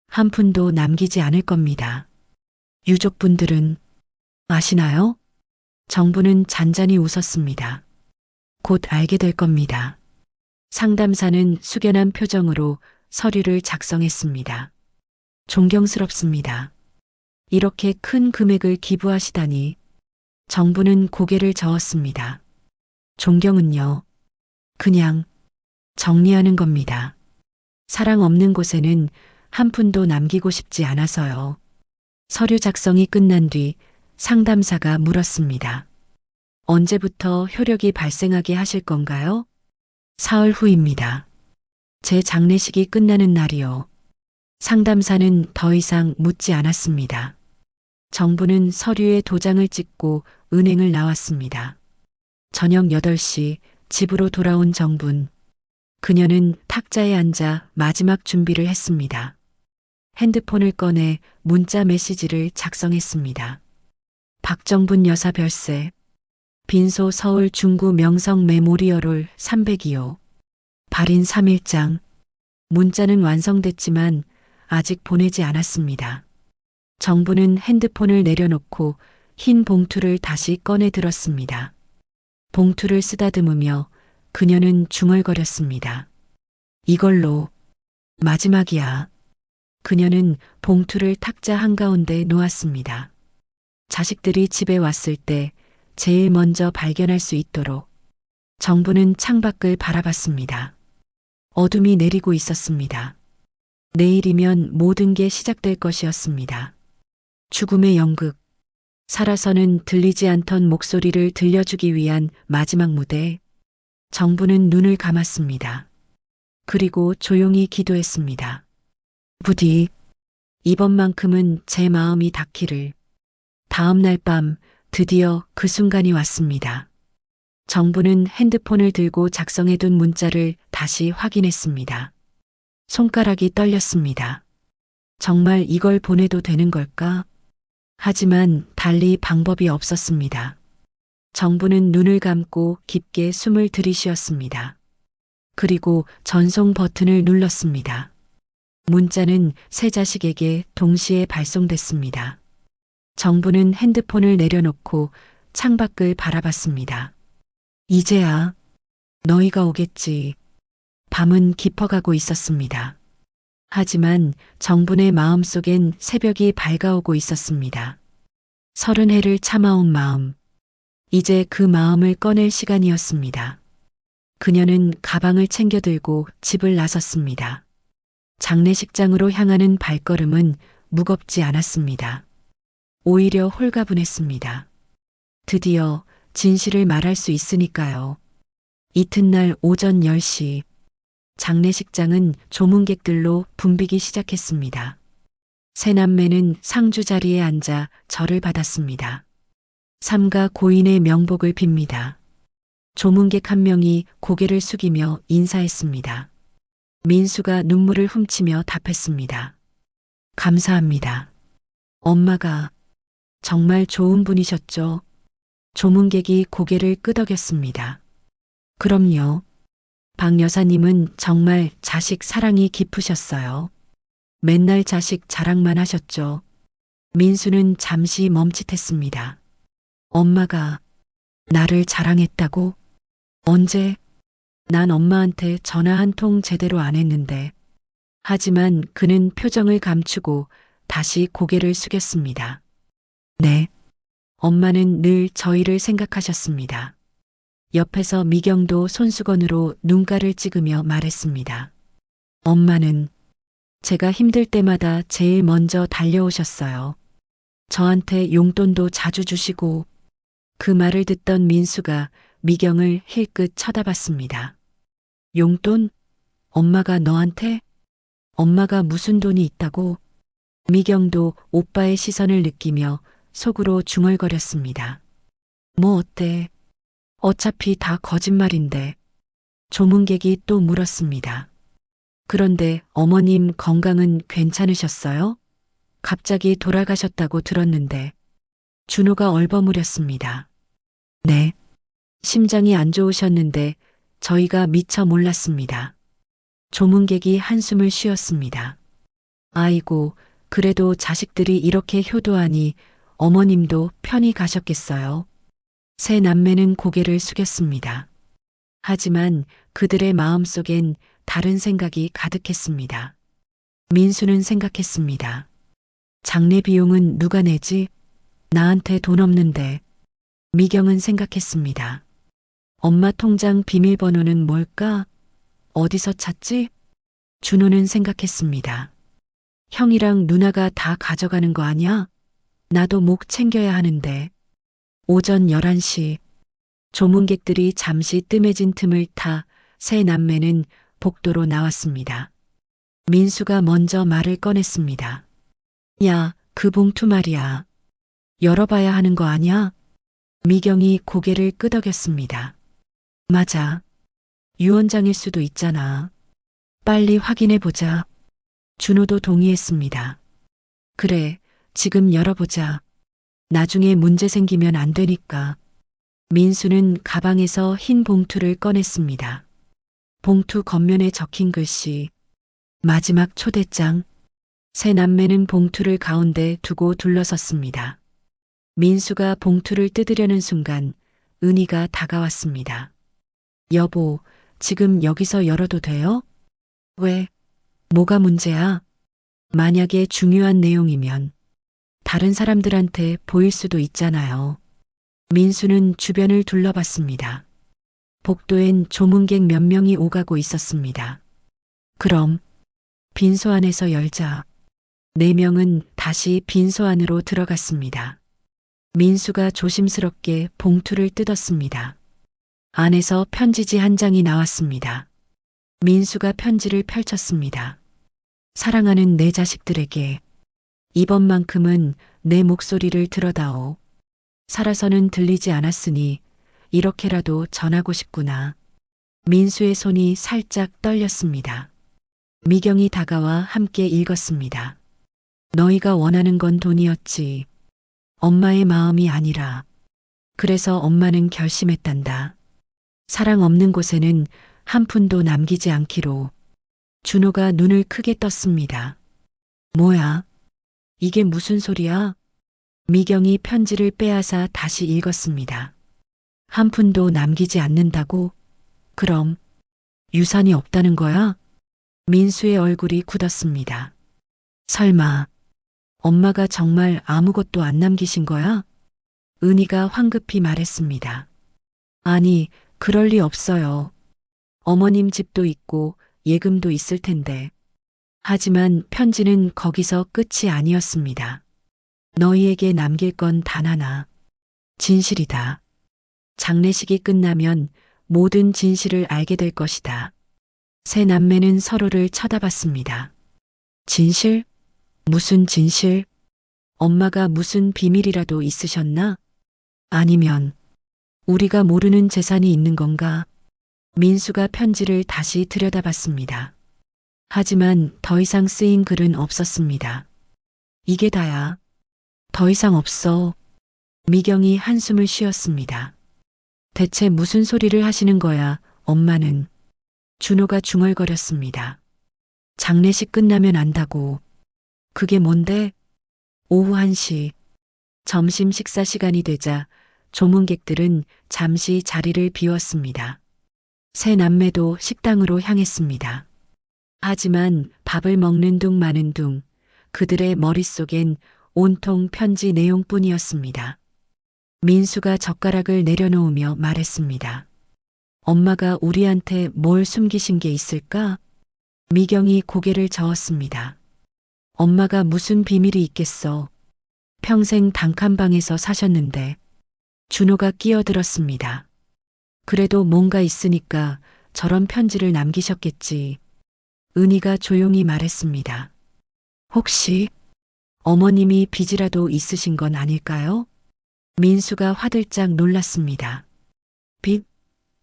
한 푼도 남기지 않을 겁니다. 유족분들은 아시나요? 정부는 잔잔히 웃었습니다. 곧 알게 될 겁니다. 상담사는 숙연한 표정으로 서류를 작성했습니다. 존경스럽습니다. 이렇게 큰 금액을 기부하시다니. 정부는 고개를 저었습니다. 존경은요. 그냥 정리하는 겁니다. 사랑 없는 곳에는 한 푼도 남기고 싶지 않아서요. 서류 작성이 끝난 뒤 상담사가 물었습니다. 언제부터 효력이 발생하게 하실 건가요? 사흘 후입니다. 제 장례식이 끝나는 날이요. 상담사는 더 이상 묻지 않았습니다. 정부는 서류에 도장을 찍고 은행을 나왔습니다. 저녁 8시 집으로 돌아온 정분. 그녀는 탁자에 앉아 마지막 준비를 했습니다. 핸드폰을 꺼내 문자 메시지를 작성했습니다. 박정분 여사 별세. 빈소 서울 중구 명성 메모리얼홀 302호. 발인 3일장. 문자는 완성됐지만 아직 보내지 않았습니다. 정부는 핸드폰을 내려놓고 흰 봉투를 다시 꺼내 들었습니다. 봉투를 쓰다듬으며 그녀는 중얼거렸습니다. 이걸로 마지막이야. 그녀는 봉투를 탁자 한가운데 놓았습니다. 자식들이 집에 왔을 때 제일 먼저 발견할 수 있도록. 정부는 창밖을 바라봤습니다. 어둠이 내리고 있었습니다. 내일이면 모든 게 시작될 것이었습니다. 죽음의 연극. 살아서는 들리지 않던 목소리를 들려주기 위한 마지막 무대. 정부는 눈을 감았습니다. 그리고 조용히 기도했습니다. 부디 이번만큼은 제 마음이 닿기를. 다음 날 밤 드디어 그 순간이 왔습니다. 정부는 핸드폰을 들고 작성해둔 문자를 다시 확인했습니다. 손가락이 떨렸습니다. 정말 이걸 보내도 되는 걸까? 하지만 달리 방법이 없었습니다. 정부는 눈을 감고 깊게 숨을 들이쉬었습니다. 그리고 전송 버튼을 눌렀습니다. 문자는 세 자식에게 동시에 발송됐습니다. 정부는 핸드폰을 내려놓고 창밖을 바라봤습니다. 이제야 너희가 오겠지. 밤은 깊어가고 있었습니다. 하지만 정분의 마음속엔 새벽이 밝아오고 있었습니다. 30해를 참아온 마음. 이제 그 마음을 꺼낼 시간이었습니다. 그녀는 가방을 챙겨 들고 집을 나섰습니다. 장례식장으로 향하는 발걸음은 무겁지 않았습니다. 오히려 홀가분했습니다. 드디어 진실을 말할 수 있으니까요. 이튿날 오전 10시 장례식장은 조문객들로 붐비기 시작했습니다. 세 남매는 상주 자리에 앉아 절을 받았습니다. 삼가 고인의 명복을 빕니다. 조문객 한 명이 고개를 숙이며 인사했습니다. 민수가 눈물을 훔치며 답했습니다. 감사합니다. 엄마가 정말 좋은 분이셨죠? 조문객이 고개를 끄덕였습니다. 그럼요. 박 여사님은 정말 자식 사랑이 깊으셨어요. 맨날 자식 자랑만 하셨죠. 민수는 잠시 멈칫했습니다. 엄마가 나를 자랑했다고? 언제? 난 엄마한테 전화 한 통 제대로 안 했는데. 하지만 그는 표정을 감추고 다시 고개를 숙였습니다. 네. 엄마는 늘 저희를 생각하셨습니다. 옆에서 미경도 손수건으로 눈가를 찍으며 말했습니다. 엄마는 제가 힘들 때마다 제일 먼저 달려오셨어요. 저한테 용돈도 자주 주시고. 그 말을 듣던 민수가 미경을 힐끗 쳐다봤습니다. 용돈? 엄마가 너한테? 엄마가 무슨 돈이 있다고? 미경도 오빠의 시선을 느끼며 속으로 중얼거렸습니다. 뭐 어때? 어차피 다 거짓말인데. 조문객이 또 물었습니다. 그런데 어머님 건강은 괜찮으셨어요? 갑자기 돌아가셨다고 들었는데. 준호가 얼버무렸습니다. 네. 심장이 안 좋으셨는데 저희가 미처 몰랐습니다. 조문객이 한숨을 쉬었습니다. 아이고, 그래도 자식들이 이렇게 효도하니 어머님도 편히 가셨겠어요. 세 남매는 고개를 숙였습니다. 하지만 그들의 마음속엔 다른 생각이 가득했습니다. 민수는 생각했습니다. 장례 비용은 누가 내지? 나한테 돈 없는데. 미경은 생각했습니다. 엄마 통장 비밀번호는 뭘까? 어디서 찾지? 준호는 생각했습니다. 형이랑 누나가 다 가져가는 거 아니야? 나도 목 챙겨야 하는데. 오전 11시 조문객들이 잠시 뜸해진 틈을 타 세 남매는 복도로 나왔습니다. 민수가 먼저 말을 꺼냈습니다. 야, 그 봉투 말이야. 열어봐야 하는 거 아니야? 미경이 고개를 끄덕였습니다. 맞아. 유언장일 수도 있잖아. 빨리 확인해보자. 준호도 동의했습니다. 그래, 지금 열어보자. 나중에 문제 생기면 안 되니까. 민수는 가방에서 흰 봉투를 꺼냈습니다. 봉투 겉면에 적힌 글씨. 마지막 초대장. 세 남매는 봉투를 가운데 두고 둘러섰습니다. 민수가 봉투를 뜯으려는 순간 은희가 다가왔습니다. 여보, 지금 여기서 열어도 돼요? 왜? 뭐가 문제야? 만약에 중요한 내용이면 다른 사람들한테 보일 수도 있잖아요. 민수는 주변을 둘러봤습니다. 복도엔 조문객 몇 명이 오가고 있었습니다. 그럼 빈소 안에서 열자. 네 명은 다시 빈소 안으로 들어갔습니다. 민수가 조심스럽게 봉투를 뜯었습니다. 안에서 편지지 한 장이 나왔습니다. 민수가 편지를 펼쳤습니다. 사랑하는 내 자식들에게 이번만큼은 내 목소리를 들어다오. 살아서는 들리지 않았으니 이렇게라도 전하고 싶구나. 민수의 손이 살짝 떨렸습니다. 미경이 다가와 함께 읽었습니다. 너희가 원하는 건 돈이었지. 엄마의 마음이 아니라. 그래서 엄마는 결심했단다. 사랑 없는 곳에는 한 푼도 남기지 않기로. 준호가 눈을 크게 떴습니다. 뭐야? 이게 무슨 소리야? 미경이 편지를 빼앗아 다시 읽었습니다. 한 푼도 남기지 않는다고? 그럼 유산이 없다는 거야? 민수의 얼굴이 굳었습니다. 설마 엄마가 정말 아무것도 안 남기신 거야? 은희가 황급히 말했습니다. 아니, 그럴 리 없어요. 어머님 집도 있고 예금도 있을 텐데. 하지만 편지는 거기서 끝이 아니었습니다. 너희에게 남길 건 단 하나. 진실이다. 장례식이 끝나면 모든 진실을 알게 될 것이다. 세 남매는 서로를 쳐다봤습니다. 진실? 무슨 진실? 엄마가 무슨 비밀이라도 있으셨나? 아니면 우리가 모르는 재산이 있는 건가? 민수가 편지를 다시 들여다봤습니다. 하지만 더 이상 쓰인 글은 없었습니다. 이게 다야. 더 이상 없어. 미경이 한숨을 쉬었습니다. 대체 무슨 소리를 하시는 거야, 엄마는? 준호가 중얼거렸습니다. 장례식 끝나면 안다고. 그게 뭔데? 오후 1시. 점심 식사 시간이 되자 조문객들은 잠시 자리를 비웠습니다. 세 남매도 식당으로 향했습니다. 하지만 밥을 먹는 둥 마는 둥 그들의 머릿속엔 온통 편지 내용뿐이었습니다. 민수가 젓가락을 내려놓으며 말했습니다. 엄마가 우리한테 뭘 숨기신 게 있을까? 미경이 고개를 저었습니다. 엄마가 무슨 비밀이 있겠어. 평생 단칸방에서 사셨는데. 준호가 끼어들었습니다. 그래도 뭔가 있으니까 저런 편지를 남기셨겠지. 은희가 조용히 말했습니다. 혹시 어머님이 빚이라도 있으신 건 아닐까요? 민수가 화들짝 놀랐습니다. 빚?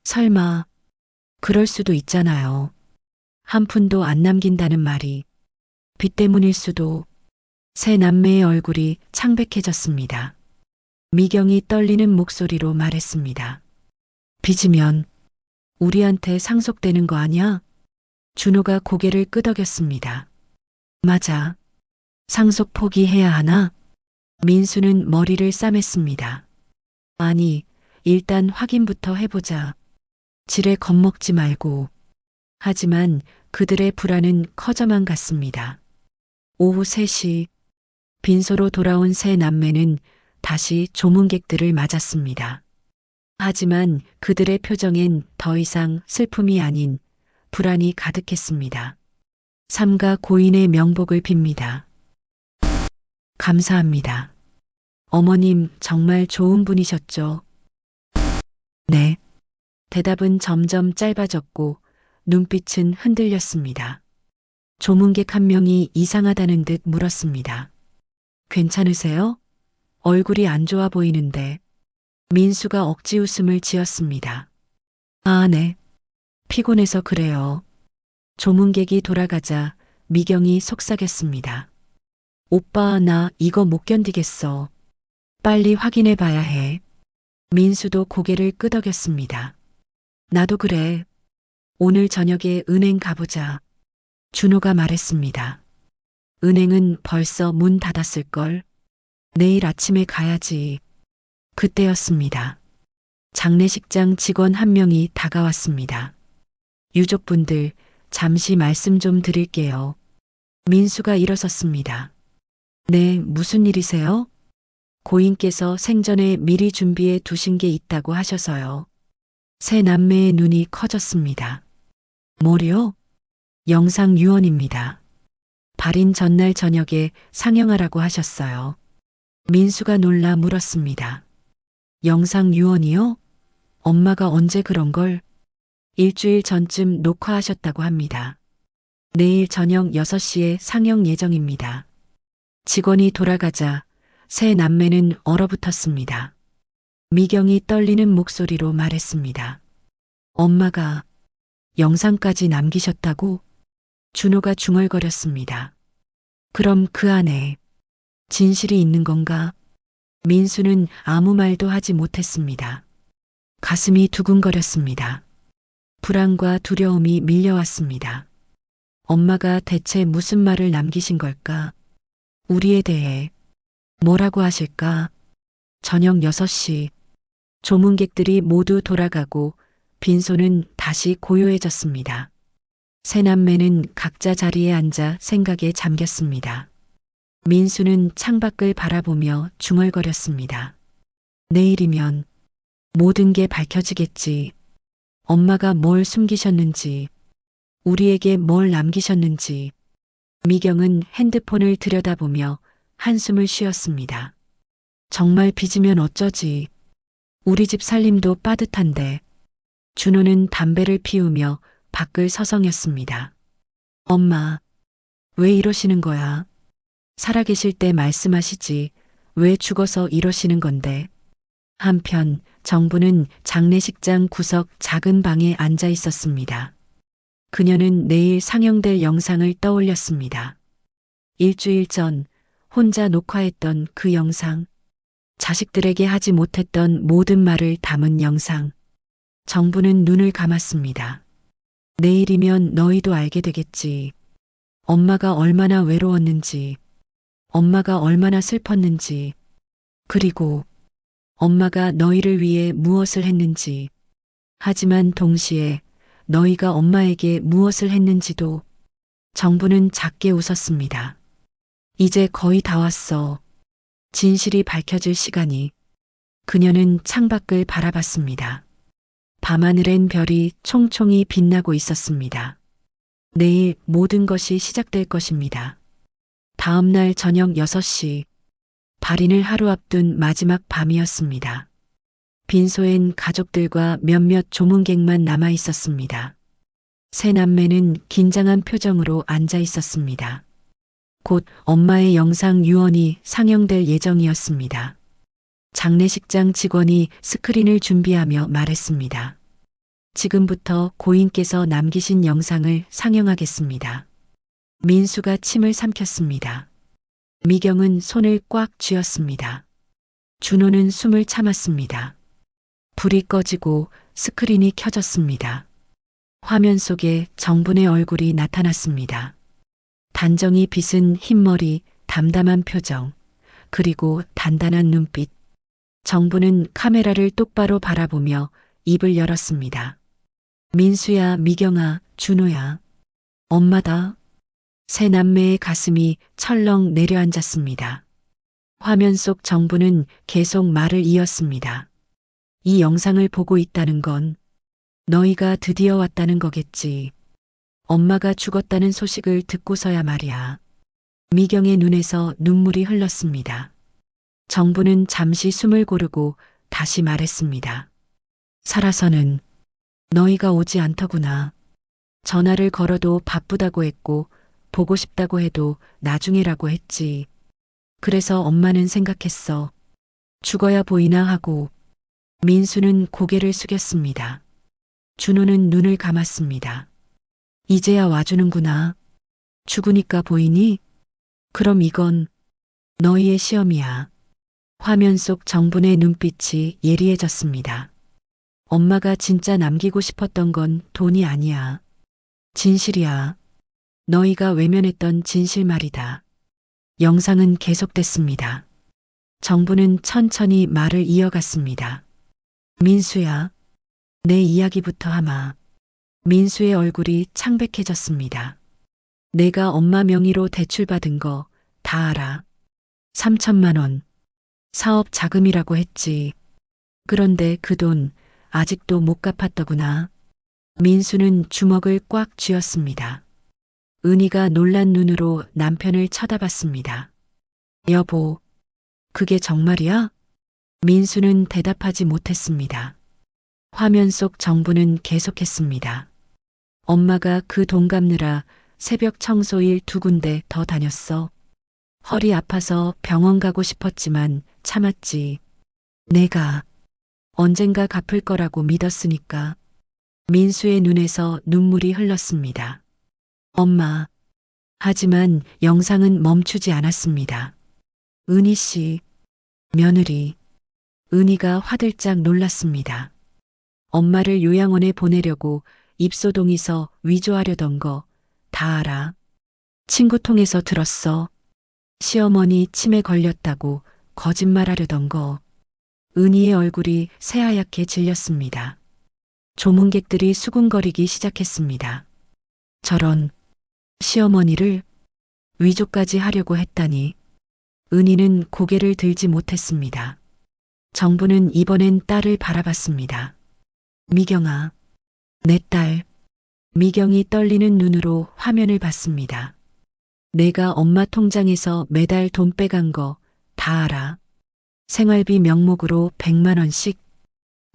설마. 그럴 수도 있잖아요. 한 푼도 안 남긴다는 말이 빚 때문일 수도. 세 남매의 얼굴이 창백해졌습니다. 미경이 떨리는 목소리로 말했습니다. 빚이면 우리한테 상속되는 거 아니야? 준호가 고개를 끄덕였습니다. 맞아. 상속 포기해야 하나? 민수는 머리를 싸맸습니다. 아니, 일단 확인부터 해보자. 지레 겁먹지 말고. 하지만 그들의 불안은 커져만 갔습니다. 오후 3시 빈소로 돌아온 세 남매는 다시 조문객들을 맞았습니다. 하지만 그들의 표정엔 더 이상 슬픔이 아닌 불안이 가득했습니다. 삼가 고인의 명복을 빕니다. 감사합니다. 어머님 정말 좋은 분이셨죠? 네. 대답은 점점 짧아졌고 눈빛은 흔들렸습니다. 조문객 한 명이 이상하다는 듯 물었습니다. 괜찮으세요? 얼굴이 안 좋아 보이는데. 민수가 억지 웃음을 지었습니다. 아, 네. 피곤해서 그래요. 조문객이 돌아가자 미경이 속삭였습니다. 오빠, 나 이거 못 견디겠어. 빨리 확인해 봐야 해. 민수도 고개를 끄덕였습니다. 나도 그래. 오늘 저녁에 은행 가보자. 준호가 말했습니다. 은행은 벌써 문 닫았을걸. 내일 아침에 가야지. 그때였습니다. 장례식장 직원 한 명이 다가왔습니다. 유족분들, 잠시 말씀 좀 드릴게요. 민수가 일어섰습니다. 네, 무슨 일이세요? 고인께서 생전에 미리 준비해 두신 게 있다고 하셔서요. 세 남매의 눈이 커졌습니다. 뭐요? 영상 유언입니다. 발인 전날 저녁에 상영하라고 하셨어요. 민수가 놀라 물었습니다. 영상 유언이요? 엄마가 언제 그런 걸? 일주일 전쯤 녹화하셨다고 합니다. 내일 저녁 6시에 상영 예정입니다. 직원이 돌아가자 세 남매는 얼어붙었습니다. 미경이 떨리는 목소리로 말했습니다. 엄마가 영상까지 남기셨다고? 준호가 중얼거렸습니다. 그럼 그 안에 진실이 있는 건가? 민수는 아무 말도 하지 못했습니다. 가슴이 두근거렸습니다. 불안과 두려움이 밀려왔습니다. 엄마가 대체 무슨 말을 남기신 걸까? 우리에 대해 뭐라고 하실까? 저녁 6시 조문객들이 모두 돌아가고 빈소는 다시 고요해졌습니다. 세 남매는 각자 자리에 앉아 생각에 잠겼습니다. 민수는 창밖을 바라보며 중얼거렸습니다. 내일이면 모든 게 밝혀지겠지. 엄마가 뭘 숨기셨는지, 우리에게 뭘 남기셨는지. 미경은 핸드폰을 들여다보며 한숨을 쉬었습니다. 정말 빚으면 어쩌지. 우리 집 살림도 빠듯한데. 준호는 담배를 피우며 밖을 서성였습니다. 엄마, 왜 이러시는 거야? 살아계실 때 말씀하시지. 왜 죽어서 이러시는 건데. 한편 정부는 장례식장 구석 작은 방에 앉아 있었습니다. 그녀는 내일 상영될 영상을 떠올렸습니다. 일주일 전 혼자 녹화했던 그 영상, 자식들에게 하지 못했던 모든 말을 담은 영상. 정부는 눈을 감았습니다. 내일이면 너희도 알게 되겠지. 엄마가 얼마나 외로웠는지, 엄마가 얼마나 슬펐는지, 그리고 엄마가 너희를 위해 무엇을 했는지. 하지만 동시에 너희가 엄마에게 무엇을 했는지도. 정부는 작게 웃었습니다. 이제 거의 다 왔어. 진실이 밝혀질 시간이. 그녀는 창밖을 바라봤습니다. 밤하늘엔 별이 총총히 빛나고 있었습니다. 내일 모든 것이 시작될 것입니다. 다음 날 저녁 6시, 발인을 하루 앞둔 마지막 밤이었습니다. 빈소엔 가족들과 몇몇 조문객만 남아 있었습니다. 세 남매는 긴장한 표정으로 앉아 있었습니다. 곧 엄마의 영상 유언이 상영될 예정이었습니다. 장례식장 직원이 스크린을 준비하며 말했습니다. 지금부터 고인께서 남기신 영상을 상영하겠습니다. 민수가 침을 삼켰습니다. 미경은 손을 꽉 쥐었습니다. 준호는 숨을 참았습니다. 불이 꺼지고 스크린이 켜졌습니다. 화면 속에 정분의 얼굴이 나타났습니다. 단정히 빗은 흰머리, 담담한 표정, 그리고 단단한 눈빛. 정부는 카메라를 똑바로 바라보며 입을 열었습니다. 민수야, 미경아, 준호야. 엄마다. 세 남매의 가슴이 철렁 내려앉았습니다. 화면 속 정부는 계속 말을 이었습니다. 이 영상을 보고 있다는 건 너희가 드디어 왔다는 거겠지. 엄마가 죽었다는 소식을 듣고서야 말이야. 미경의 눈에서 눈물이 흘렀습니다. 정부는 잠시 숨을 고르고 다시 말했습니다. 살아서는 너희가 오지 않더구나. 전화를 걸어도 바쁘다고 했고 보고 싶다고 해도 나중에라고 했지. 그래서 엄마는 생각했어. 죽어야 보이나 하고. 민수는 고개를 숙였습니다. 준호는 눈을 감았습니다. 이제야 와주는구나. 죽으니까 보이니? 그럼 이건 너희의 시험이야. 화면 속 정분의 눈빛이 예리해졌습니다. 엄마가 진짜 남기고 싶었던 건 돈이 아니야. 진실이야. 너희가 외면했던 진실 말이다. 영상은 계속됐습니다. 정부는 천천히 말을 이어갔습니다. 민수야, 내 이야기부터 하마. 민수의 얼굴이 창백해졌습니다. 내가 엄마 명의로 대출받은 거 다 알아. 3천만 원. 사업 자금이라고 했지. 그런데 그 돈 아직도 못 갚았더구나. 민수는 주먹을 꽉 쥐었습니다. 은희가 놀란 눈으로 남편을 쳐다봤습니다. 여보, 그게 정말이야? 민수는 대답하지 못했습니다. 화면 속 정부는 계속했습니다. 엄마가 그 돈 갚느라 새벽 청소일 2군데 더 다녔어. 허리 아파서 병원 가고 싶었지만 참았지. 내가 언젠가 갚을 거라고 믿었으니까. 민수의 눈에서 눈물이 흘렀습니다. 엄마. 하지만 영상은 멈추지 않았습니다. 은희 씨, 며느리. 은희가 화들짝 놀랐습니다. 엄마를 요양원에 보내려고 입소동에서 위조하려던 거 다 알아. 친구 통해서 들었어. 시어머니 치매 걸렸다고 거짓말하려던 거. 은희의 얼굴이 새하얗게 질렸습니다. 조문객들이 수군거리기 시작했습니다. 저런, 시어머니를 위조까지 하려고 했다니. 은희는 고개를 들지 못했습니다. 정부는 이번엔 딸을 바라봤습니다. 미경아, 내 딸. 미경이 떨리는 눈으로 화면을 봤습니다. 내가 엄마 통장에서 매달 돈 빼간 거 다 알아. 생활비 명목으로 100만 원씩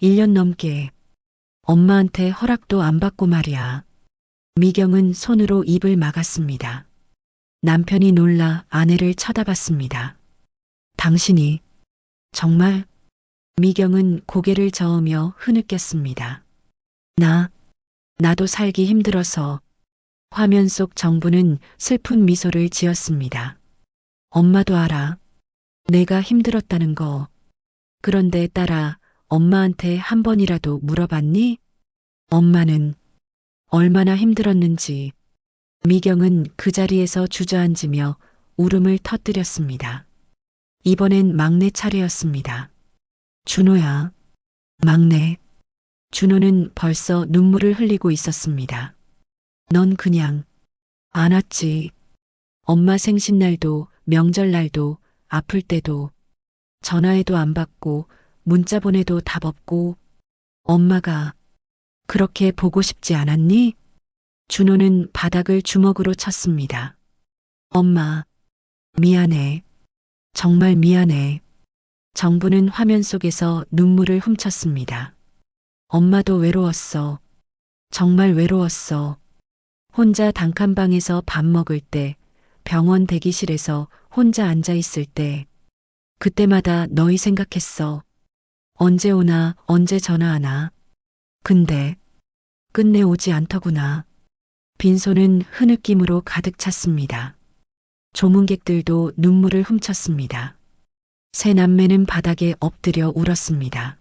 1년 넘게 엄마한테 허락도 안 받고 말이야. 미경은 손으로 입을 막았습니다. 남편이 놀라 아내를 쳐다봤습니다. 당신이 정말? 미경은 고개를 저으며 흐느꼈습니다. 나도 살기 힘들어서. 화면 속 정부는 슬픈 미소를 지었습니다. 엄마도 알아. 내가 힘들었다는 거. 그런데 딸아, 엄마한테 한 번이라도 물어봤니? 엄마는 얼마나 힘들었는지. 미경은 그 자리에서 주저앉으며 울음을 터뜨렸습니다. 이번엔 막내 차례였습니다. 준호야. 막내. 준호는 벌써 눈물을 흘리고 있었습니다. 넌 그냥 안 왔지. 엄마 생신날도 명절날도 아플 때도 전화해도 안 받고 문자 보내도 답 없고 엄마가 그렇게 보고 싶지 않았니? 준호는 바닥을 주먹으로 쳤습니다. 엄마, 미안해. 정말 미안해. 정부는 화면 속에서 눈물을 훔쳤습니다. 엄마도 외로웠어. 정말 외로웠어. 혼자 단칸방에서 밥 먹을 때, 병원 대기실에서 혼자 앉아 있을 때, 그때마다 너희 생각했어. 언제 오나, 언제 전화하나. 근데 끝내 오지 않더구나. 빈손은 흐느낌으로 가득 찼습니다. 조문객들도 눈물을 훔쳤습니다. 세 남매는 바닥에 엎드려 울었습니다.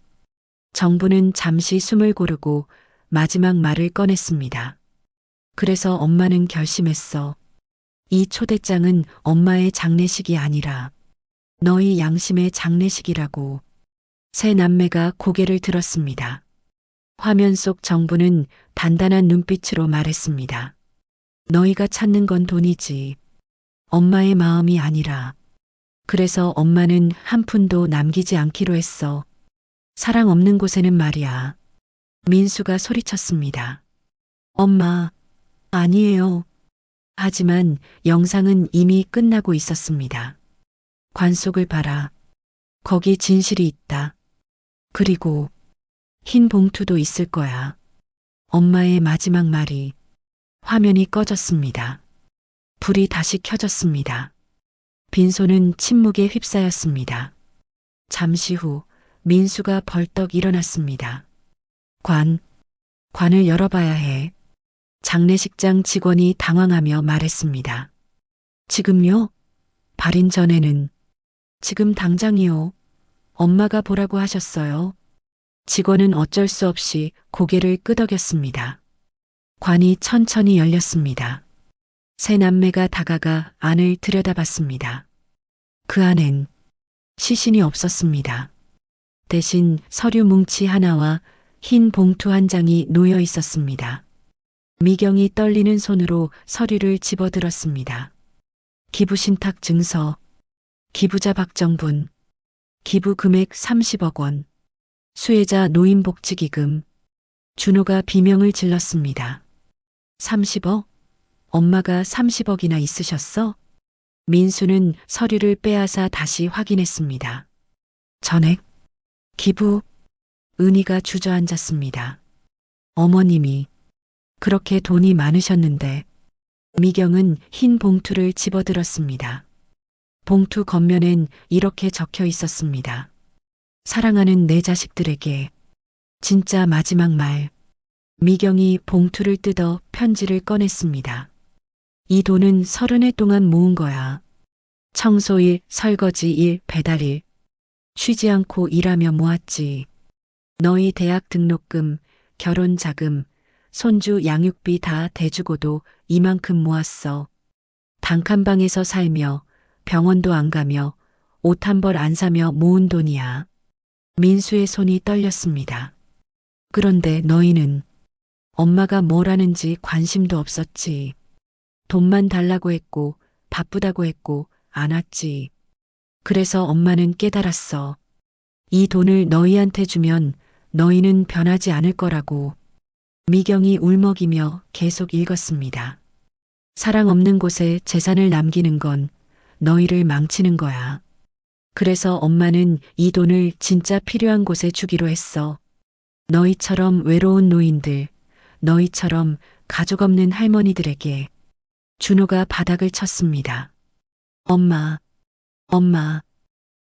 정부는 잠시 숨을 고르고 마지막 말을 꺼냈습니다. 그래서 엄마는 결심했어. 이 초대장은 엄마의 장례식이 아니라 너희 양심의 장례식이라고. 세 남매가 고개를 들었습니다. 화면 속 정부는 단단한 눈빛으로 말했습니다. 너희가 찾는 건 돈이지. 엄마의 마음이 아니라. 그래서 엄마는 한 푼도 남기지 않기로 했어. 사랑 없는 곳에는 말이야. 민수가 소리쳤습니다. 엄마, 아니에요. 하지만 영상은 이미 끝나고 있었습니다. 관 속을 봐라. 거기 진실이 있다. 그리고 흰 봉투도 있을 거야. 엄마의 마지막 말이. 화면이 꺼졌습니다. 불이 다시 켜졌습니다. 빈손은 침묵에 휩싸였습니다. 잠시 후 민수가 벌떡 일어났습니다. 관을 열어봐야 해. 장례식장 직원이 당황하며 말했습니다. 지금요? 발인 전에는. 지금 당장이요. 엄마가 보라고 하셨어요. 직원은 어쩔 수 없이 고개를 끄덕였습니다. 관이 천천히 열렸습니다. 세 남매가 다가가 안을 들여다봤습니다. 그 안엔 시신이 없었습니다. 대신 서류 뭉치 하나와 흰 봉투 한 장이 놓여 있었습니다. 미경이 떨리는 손으로 서류를 집어들었습니다. 기부신탁 증서, 기부자 박정분, 기부 금액 30억 원, 수혜자 노인복지기금. 준호가 비명을 질렀습니다. 30억? 엄마가 30억이나 있으셨어? 민수는 서류를 빼앗아 다시 확인했습니다. 전액, 기부, 은희가 주저앉았습니다. 어머님이 그렇게 돈이 많으셨는데. 미경은 흰 봉투를 집어들었습니다. 봉투 겉면엔 이렇게 적혀 있었습니다. 사랑하는 내 자식들에게 진짜 마지막 말. 미경이 봉투를 뜯어 편지를 꺼냈습니다. 이 돈은 30해 동안 모은 거야. 청소일, 설거지일, 배달일. 쉬지 않고 일하며 모았지. 너희 대학 등록금, 결혼 자금, 손주 양육비 다 대주고도 이만큼 모았어. 단칸방에서 살며 병원도 안 가며 옷 한 벌 안 사며 모은 돈이야. 민수의 손이 떨렸습니다. 그런데 너희는 엄마가 뭘 하는지 관심도 없었지. 돈만 달라고 했고 바쁘다고 했고 안 왔지. 그래서 엄마는 깨달았어. 이 돈을 너희한테 주면 너희는 변하지 않을 거라고. 미경이 울먹이며 계속 읽었습니다. 사랑 없는 곳에 재산을 남기는 건 너희를 망치는 거야. 그래서 엄마는 이 돈을 진짜 필요한 곳에 주기로 했어. 너희처럼 외로운 노인들, 너희처럼 가족 없는 할머니들에게. 준호가 바닥을 쳤습니다. 엄마, 엄마.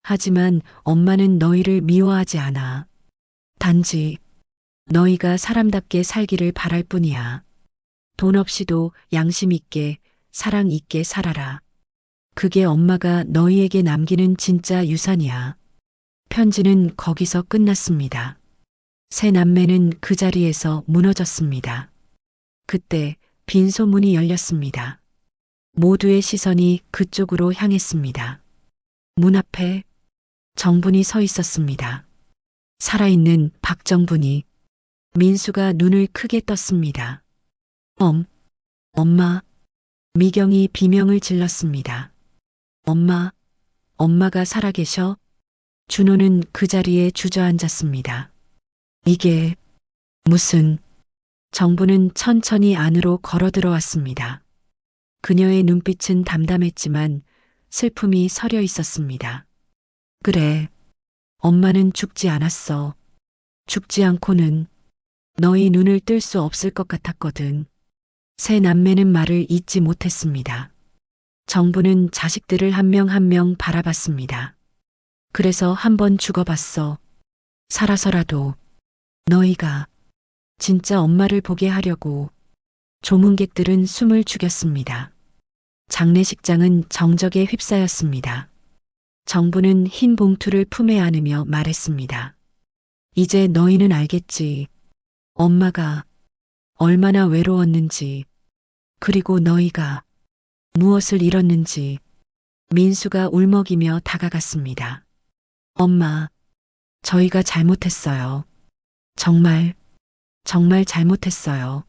하지만 엄마는 너희를 미워하지 않아. 단지 너희가 사람답게 살기를 바랄 뿐이야. 돈 없이도 양심 있게, 사랑 있게 살아라. 그게 엄마가 너희에게 남기는 진짜 유산이야. 편지는 거기서 끝났습니다. 세 남매는 그 자리에서 무너졌습니다. 그때 빈소문이 열렸습니다. 모두의 시선이 그쪽으로 향했습니다. 문 앞에 정분이 서 있었습니다. 살아있는 박정분이. 민수가 눈을 크게 떴습니다. 엄마. 미경이 비명을 질렀습니다. 엄마, 엄마가 살아계셔? 준호는 그 자리에 주저앉았습니다. 이게 무슨. 정부는 천천히 안으로 걸어 들어왔습니다. 그녀의 눈빛은 담담했지만 슬픔이 서려 있었습니다. 그래, 엄마는 죽지 않았어. 죽지 않고는 너희 눈을 뜰 수 없을 것 같았거든. 세 남매는 말을 잇지 못했습니다. 정부는 자식들을 한 명 한 명 바라봤습니다. 그래서 한번 죽어봤어. 살아서라도 너희가 진짜 엄마를 보게 하려고. 조문객들은 숨을 죽였습니다. 장례식장은 정적에 휩싸였습니다. 정부는 흰 봉투를 품에 안으며 말했습니다. 이제 너희는 알겠지. 엄마가 얼마나 외로웠는지, 그리고 너희가 무엇을 잃었는지. 민수가 울먹이며 다가갔습니다. 엄마, 저희가 잘못했어요. 정말 잘못했어요.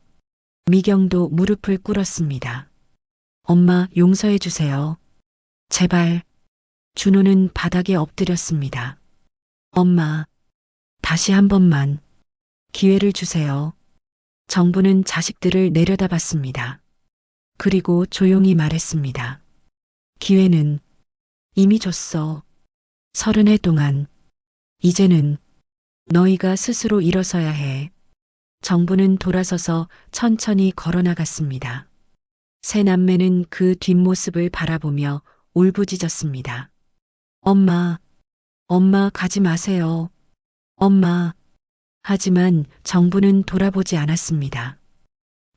미경도 무릎을 꿇었습니다. 엄마, 용서해 주세요. 제발. 준호는 바닥에 엎드렸습니다. 엄마, 다시 한 번만 기회를 주세요. 정부는 자식들을 내려다봤습니다. 그리고 조용히 말했습니다. 기회는 이미 줬어. 30해 동안. 이제는 너희가 스스로 일어서야 해. 정부는 돌아서서 천천히 걸어나갔습니다. 세 남매는 그 뒷모습을 바라보며 울부짖었습니다. 엄마, 엄마 가지 마세요. 엄마. 하지만 정부는 돌아보지 않았습니다.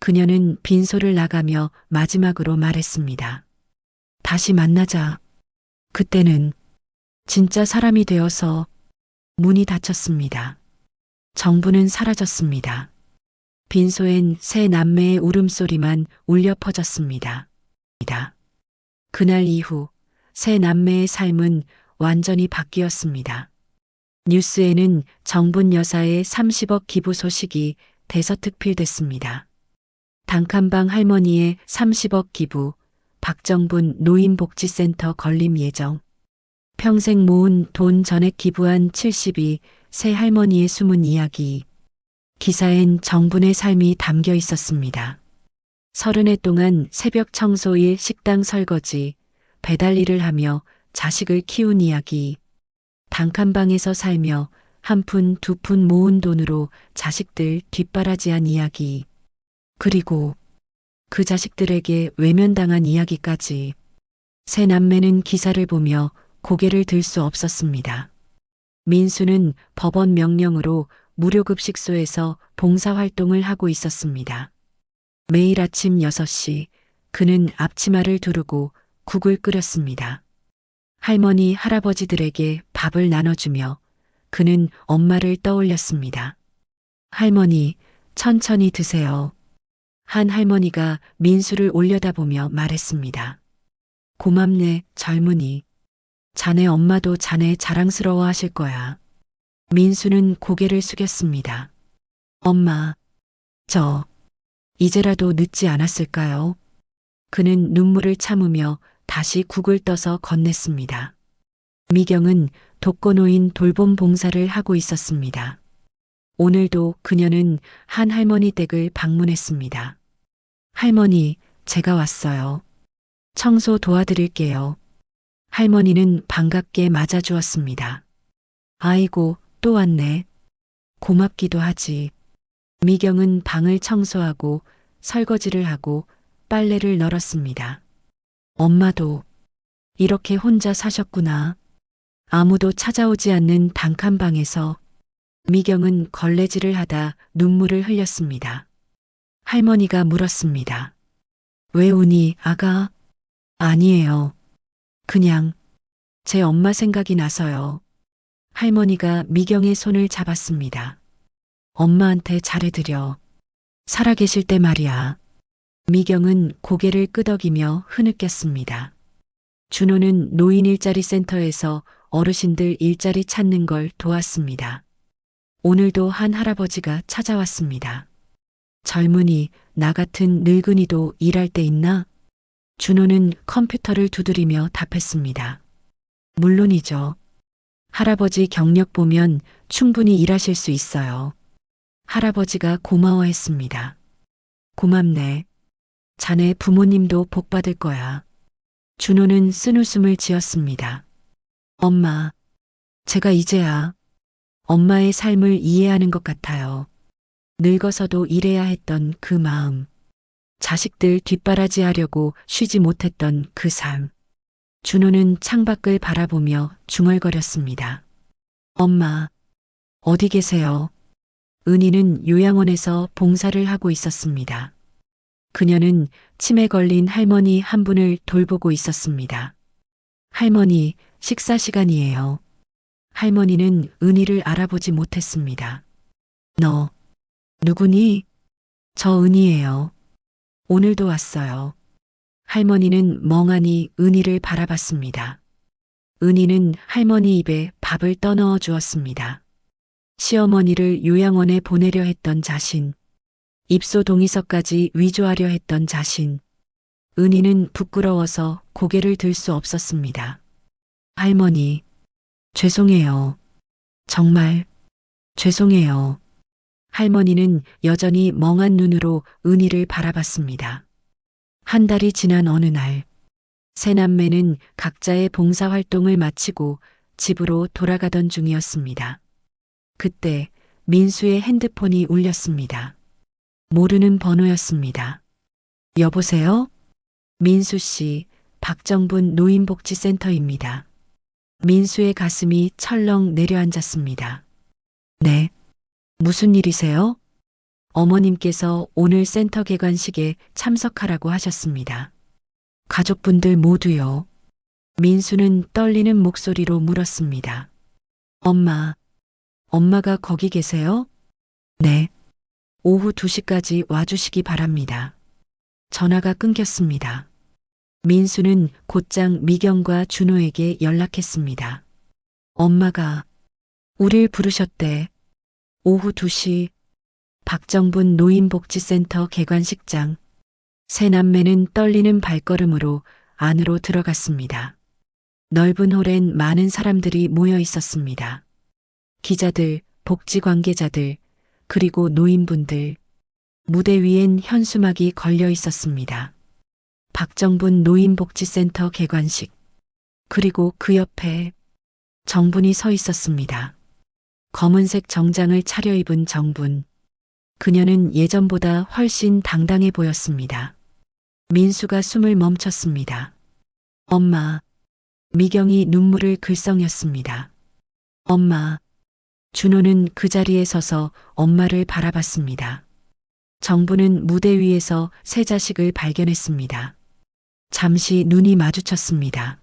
그녀는 빈소를 나가며 마지막으로 말했습니다. 다시 만나자. 그때는 진짜 사람이 되어서. 문이 닫혔습니다. 정부는 사라졌습니다. 빈소엔 세 남매의 울음소리만 울려 퍼졌습니다. 그날 이후 세 남매의 삶은 완전히 바뀌었습니다. 뉴스에는 정분 여사의 30억 기부 소식이 대서특필됐습니다. 단칸방 할머니의 30억 기부, 박정분 노인복지센터 건립 예정. 평생 모은 돈 전액 기부한 72 세 할머니의 숨은 이야기. 기사엔 정분의 삶이 담겨 있었습니다. 30해 동안 새벽 청소일, 식당 설거지, 배달 일을 하며 자식을 키운 이야기. 단칸방에서 살며 한 푼 두 푼 모은 돈으로 자식들 뒷바라지한 이야기. 그리고 그 자식들에게 외면당한 이야기까지. 세 남매는 기사를 보며 고개를 들 수 없었습니다. 민수는 법원 명령으로 무료급식소에서 봉사활동을 하고 있었습니다. 매일 아침 6시 그는 앞치마를 두르고 국을 끓였습니다. 할머니, 할아버지들에게 밥을 나눠주며 그는 엄마를 떠올렸습니다. 할머니, 천천히 드세요. 한 할머니가 민수를 올려다보며 말했습니다. 고맙네, 젊은이. 자네 엄마도 자네 자랑스러워 하실 거야. 민수는 고개를 숙였습니다. 엄마, 저, 이제라도 늦지 않았을까요? 그는 눈물을 참으며 다시 국을 떠서 건넸습니다. 미경은 독거노인 돌봄 봉사를 하고 있었습니다. 오늘도 그녀는 한 할머니 댁을 방문했습니다. 할머니, 제가 왔어요. 청소 도와드릴게요. 할머니는 반갑게 맞아주었습니다. 아이고, 또 왔네. 고맙기도 하지. 미경은 방을 청소하고 설거지를 하고 빨래를 널었습니다. 엄마도 이렇게 혼자 사셨구나. 아무도 찾아오지 않는 단칸방에서 미경은 걸레질을 하다 눈물을 흘렸습니다. 할머니가 물었습니다. 왜 우니, 아가? 아니에요. 그냥 제 엄마 생각이 나서요. 할머니가 미경의 손을 잡았습니다. 엄마한테 잘해드려. 살아계실 때 말이야. 미경은 고개를 끄덕이며 흐느꼈습니다. 준호는 노인 일자리 센터에서 어르신들 일자리 찾는 걸 도왔습니다. 오늘도 한 할아버지가 찾아왔습니다. 젊은이, 나 같은 늙은이도 일할 때 있나? 준호는 컴퓨터를 두드리며 답했습니다. 물론이죠. 할아버지 경력 보면 충분히 일하실 수 있어요. 할아버지가 고마워했습니다. 고맙네. 자네 부모님도 복 받을 거야. 준호는 쓴웃음을 지었습니다. 엄마, 제가 이제야 엄마의 삶을 이해하는 것 같아요. 늙어서도 일해야 했던 그 마음. 자식들 뒷바라지 하려고 쉬지 못했던 그 삶. 준호는 창밖을 바라보며 중얼거렸습니다. 엄마, 어디 계세요? 은희는 요양원에서 봉사를 하고 있었습니다. 그녀는 치매 걸린 할머니 한 분을 돌보고 있었습니다. 할머니, 식사 시간이에요. 할머니는 은희를 알아보지 못했습니다. 너, 누구니? 저 은희예요. 오늘도 왔어요. 할머니는 멍하니 은희를 바라봤습니다. 은희는 할머니 입에 밥을 떠넣어 주었습니다. 시어머니를 요양원에 보내려 했던 자신, 입소 동의서까지 위조하려 했던 자신. 은희는 부끄러워서 고개를 들 수 없었습니다. 할머니, 죄송해요. 정말 죄송해요. 할머니는 여전히 멍한 눈으로 은희를 바라봤습니다. 한 달이 지난 어느 날, 세 남매는 각자의 봉사활동을 마치고 집으로 돌아가던 중이었습니다. 그때 민수의 핸드폰이 울렸습니다. 모르는 번호였습니다. 여보세요? 민수 씨, 박정분 노인복지센터입니다. 민수의 가슴이 철렁 내려앉았습니다. 네. 무슨 일이세요? 어머님께서 오늘 센터 개관식에 참석하라고 하셨습니다. 가족분들 모두요. 민수는 떨리는 목소리로 물었습니다. 엄마가 거기 계세요? 네. 오후 2시까지 와주시기 바랍니다. 전화가 끊겼습니다. 민수는 곧장 미경과 준호에게 연락했습니다. 엄마가 우릴 부르셨대. 오후 2시 박정분 노인복지센터 개관식장. 세 남매는 떨리는 발걸음으로 안으로 들어갔습니다. 넓은 홀엔 많은 사람들이 모여 있었습니다. 기자들, 복지 관계자들, 그리고 노인분들. 무대 위엔 현수막이 걸려 있었습니다. 박정분 노인복지센터 개관식. 그리고 그 옆에 정분이 서 있었습니다. 검은색 정장을 차려입은 정분. 그녀는 예전보다 훨씬 당당해 보였습니다. 민수가 숨을 멈췄습니다. 엄마. 미경이 눈물을 글썽였습니다. 엄마. 준호는 그 자리에 서서 엄마를 바라봤습니다. 정부는 무대 위에서 새 자식을 발견했습니다. 잠시 눈이 마주쳤습니다.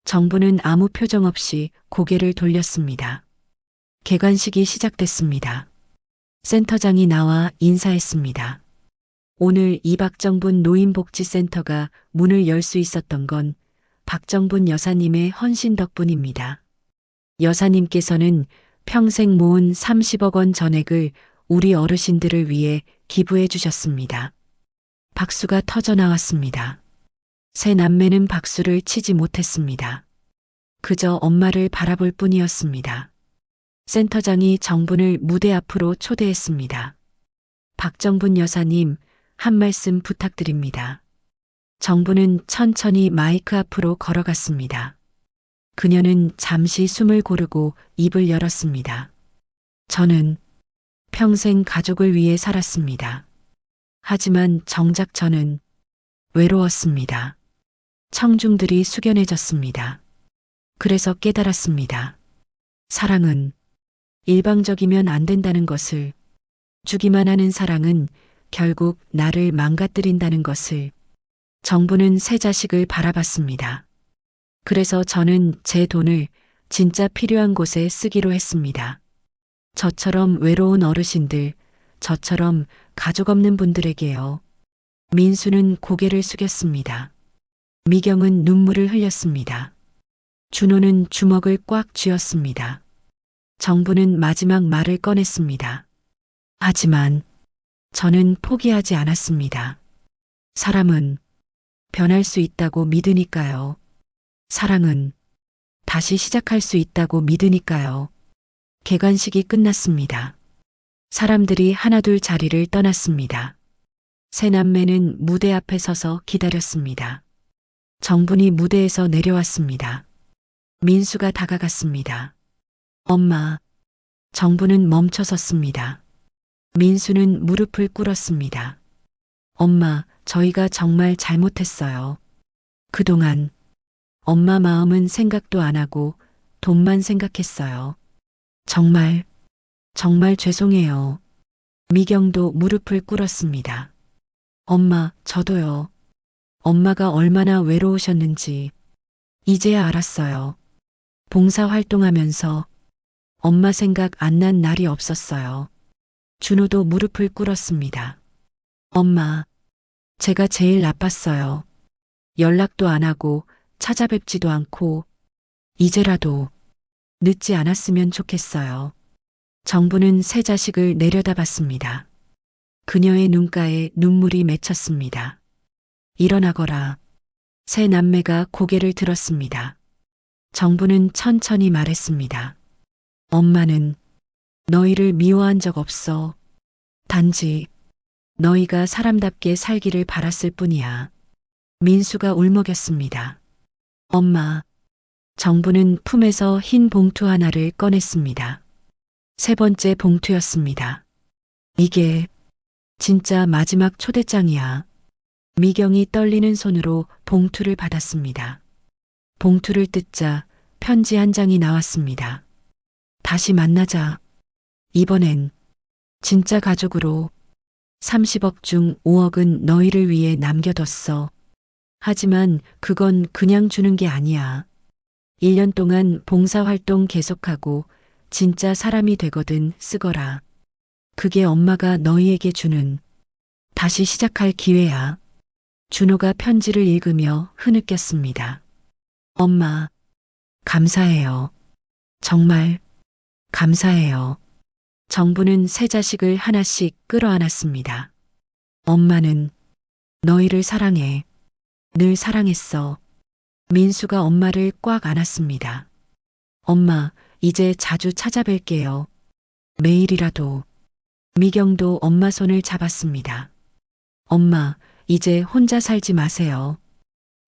정부는 아무 표정 없이 고개를 돌렸습니다. 개관식이 시작됐습니다. 센터장이 나와 인사했습니다. 오늘 이 박정분 노인복지센터가 문을 열 수 있었던 건 박정분 여사님의 헌신 덕분입니다. 여사님께서는 평생 모은 30억 원 전액을 우리 어르신들을 위해 기부해 주셨습니다. 박수가 터져 나왔습니다. 세 남매는 박수를 치지 못했습니다. 그저 엄마를 바라볼 뿐이었습니다. 센터장이 정분을 무대 앞으로 초대했습니다. 박정분 여사님, 한 말씀 부탁드립니다. 정분은 천천히 마이크 앞으로 걸어갔습니다. 그녀는 잠시 숨을 고르고 입을 열었습니다. 저는 평생 가족을 위해 살았습니다. 하지만 정작 저는 외로웠습니다. 청중들이 숙연해졌습니다. 그래서 깨달았습니다. 사랑은 일방적이면 안 된다는 것을, 주기만 하는 사랑은 결국 나를 망가뜨린다는 것을. 정부는 새 자식을 바라봤습니다. 그래서 저는 제 돈을 진짜 필요한 곳에 쓰기로 했습니다. 저처럼 외로운 어르신들, 저처럼 가족 없는 분들에게요. 민수는 고개를 숙였습니다. 미경은 눈물을 흘렸습니다. 준호는 주먹을 꽉 쥐었습니다. 정부는 마지막 말을 꺼냈습니다. 하지만 저는 포기하지 않았습니다. 사람은 변할 수 있다고 믿으니까요. 사랑은 다시 시작할 수 있다고 믿으니까요. 개관식이 끝났습니다. 사람들이 하나둘 자리를 떠났습니다. 세 남매는 무대 앞에 서서 기다렸습니다. 정분이 무대에서 내려왔습니다. 민수가 다가갔습니다. 엄마. 정분은 멈춰 섰습니다. 민수는 무릎을 꿇었습니다. 엄마, 저희가 정말 잘못했어요. 그동안 엄마 마음은 생각도 안 하고 돈만 생각했어요. 정말 죄송해요. 미경도 무릎을 꿇었습니다. 엄마, 저도요. 엄마가 얼마나 외로우셨는지 이제야 알았어요. 봉사활동하면서 엄마 생각 안 난 날이 없었어요. 준호도 무릎을 꿇었습니다. 엄마, 제가 제일 나빴어요. 연락도 안 하고 찾아뵙지도 않고 이제라도 늦지 않았으면 좋겠어요. 정부는 새 자식을 내려다봤습니다. 그녀의 눈가에 눈물이 맺혔습니다. 일어나거라. 새 남매가 고개를 들었습니다. 정부는 천천히 말했습니다. 엄마는 너희를 미워한 적 없어. 단지 너희가 사람답게 살기를 바랐을 뿐이야. 민수가 울먹였습니다. 엄마. 정부는 품에서 흰 봉투 하나를 꺼냈습니다. 세 번째 봉투였습니다. 이게 진짜 마지막 초대장이야. 미경이 떨리는 손으로 봉투를 받았습니다. 봉투를 뜯자 편지 한 장이 나왔습니다. 다시 만나자. 이번엔 진짜 가족으로 30억 중 5억은 너희를 위해 남겨뒀어. 하지만 그건 그냥 주는 게 아니야. 1년 동안 봉사활동 계속하고 진짜 사람이 되거든 쓰거라. 그게 엄마가 너희에게 주는 다시 시작할 기회야. 준호가 편지를 읽으며 흐느꼈습니다. 엄마, 감사해요. 정말 감사해요. 정부는 새 자식을 하나씩 끌어안았습니다. 엄마는 너희를 사랑해. 늘 사랑했어. 민수가 엄마를 꽉 안았습니다. 엄마, 이제 자주 찾아뵐게요. 매일이라도. 미경도 엄마 손을 잡았습니다. 엄마, 이제 혼자 살지 마세요.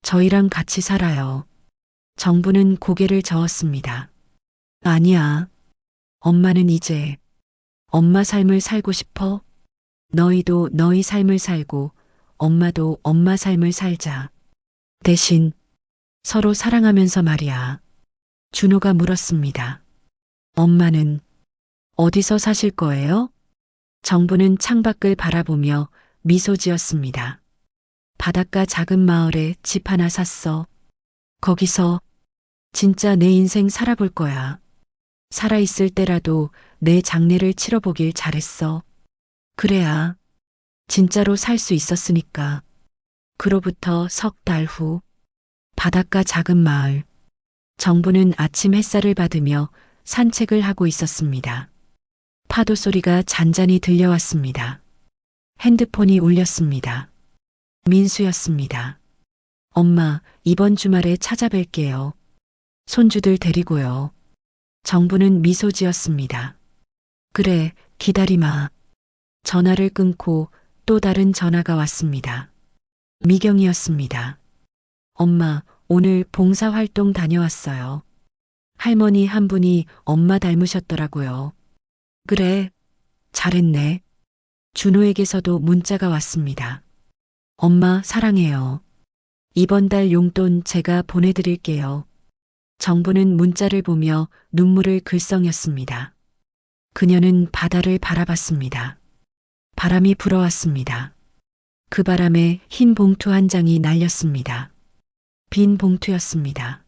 저희랑 같이 살아요. 정부는 고개를 저었습니다. 아니야. 엄마는 이제 엄마 삶을 살고 싶어. 너희도 너희 삶을 살고 엄마도 엄마 삶을 살자. 대신 서로 사랑하면서 말이야. 준호가 물었습니다. 엄마는 어디서 사실 거예요? 정부는 창밖을 바라보며 미소 지었습니다. 바닷가 작은 마을에 집 하나 샀어. 거기서 진짜 내 인생 살아볼 거야. 살아있을 때라도 내 장례를 치러보길 잘했어. 그래야 진짜로 살 수 있었으니까. 그로부터 석 달 후, 바닷가 작은 마을. 정부는 아침 햇살을 받으며 산책을 하고 있었습니다. 파도 소리가 잔잔히 들려왔습니다. 핸드폰이 울렸습니다. 민수였습니다. 엄마, 이번 주말에 찾아뵐게요. 손주들 데리고요. 정부는 미소 지었습니다. 그래, 기다리마. 전화를 끊고 또 다른 전화가 왔습니다. 미경이었습니다. 엄마, 오늘 봉사활동 다녀왔어요. 할머니 한 분이 엄마 닮으셨더라고요. 그래, 잘했네. 준호에게서도 문자가 왔습니다. 엄마 사랑해요. 이번 달 용돈 제가 보내드릴게요. 정부는 문자를 보며 눈물을 글썽였습니다. 그녀는 바다를 바라봤습니다. 바람이 불어왔습니다. 그 바람에 흰 봉투 한 장이 날렸습니다. 빈 봉투였습니다.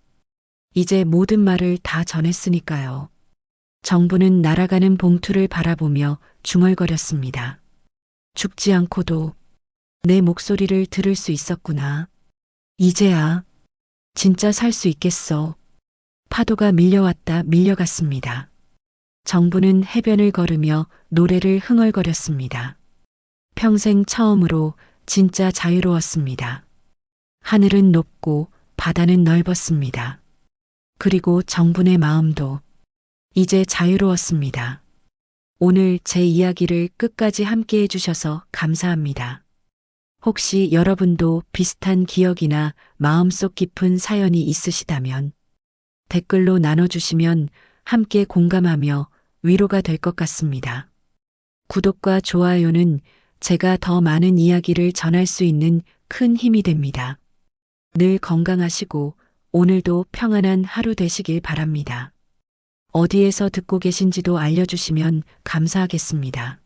이제 모든 말을 다 전했으니까요. 정부는 날아가는 봉투를 바라보며 중얼거렸습니다. 죽지 않고도 내 목소리를 들을 수 있었구나. 이제야 진짜 살 수 있겠어. 파도가 밀려왔다 밀려갔습니다. 정부는 해변을 걸으며 노래를 흥얼거렸습니다. 평생 처음으로 진짜 자유로웠습니다. 하늘은 높고 바다는 넓었습니다. 그리고 정분의 마음도 이제 자유로웠습니다. 오늘 제 이야기를 끝까지 함께 해주셔서 감사합니다. 혹시 여러분도 비슷한 기억이나 마음속 깊은 사연이 있으시다면 댓글로 나눠주시면 함께 공감하며 위로가 될 것 같습니다. 구독과 좋아요는 제가 더 많은 이야기를 전할 수 있는 큰 힘이 됩니다. 늘 건강하시고 오늘도 평안한 하루 되시길 바랍니다. 어디에서 듣고 계신지도 알려주시면 감사하겠습니다.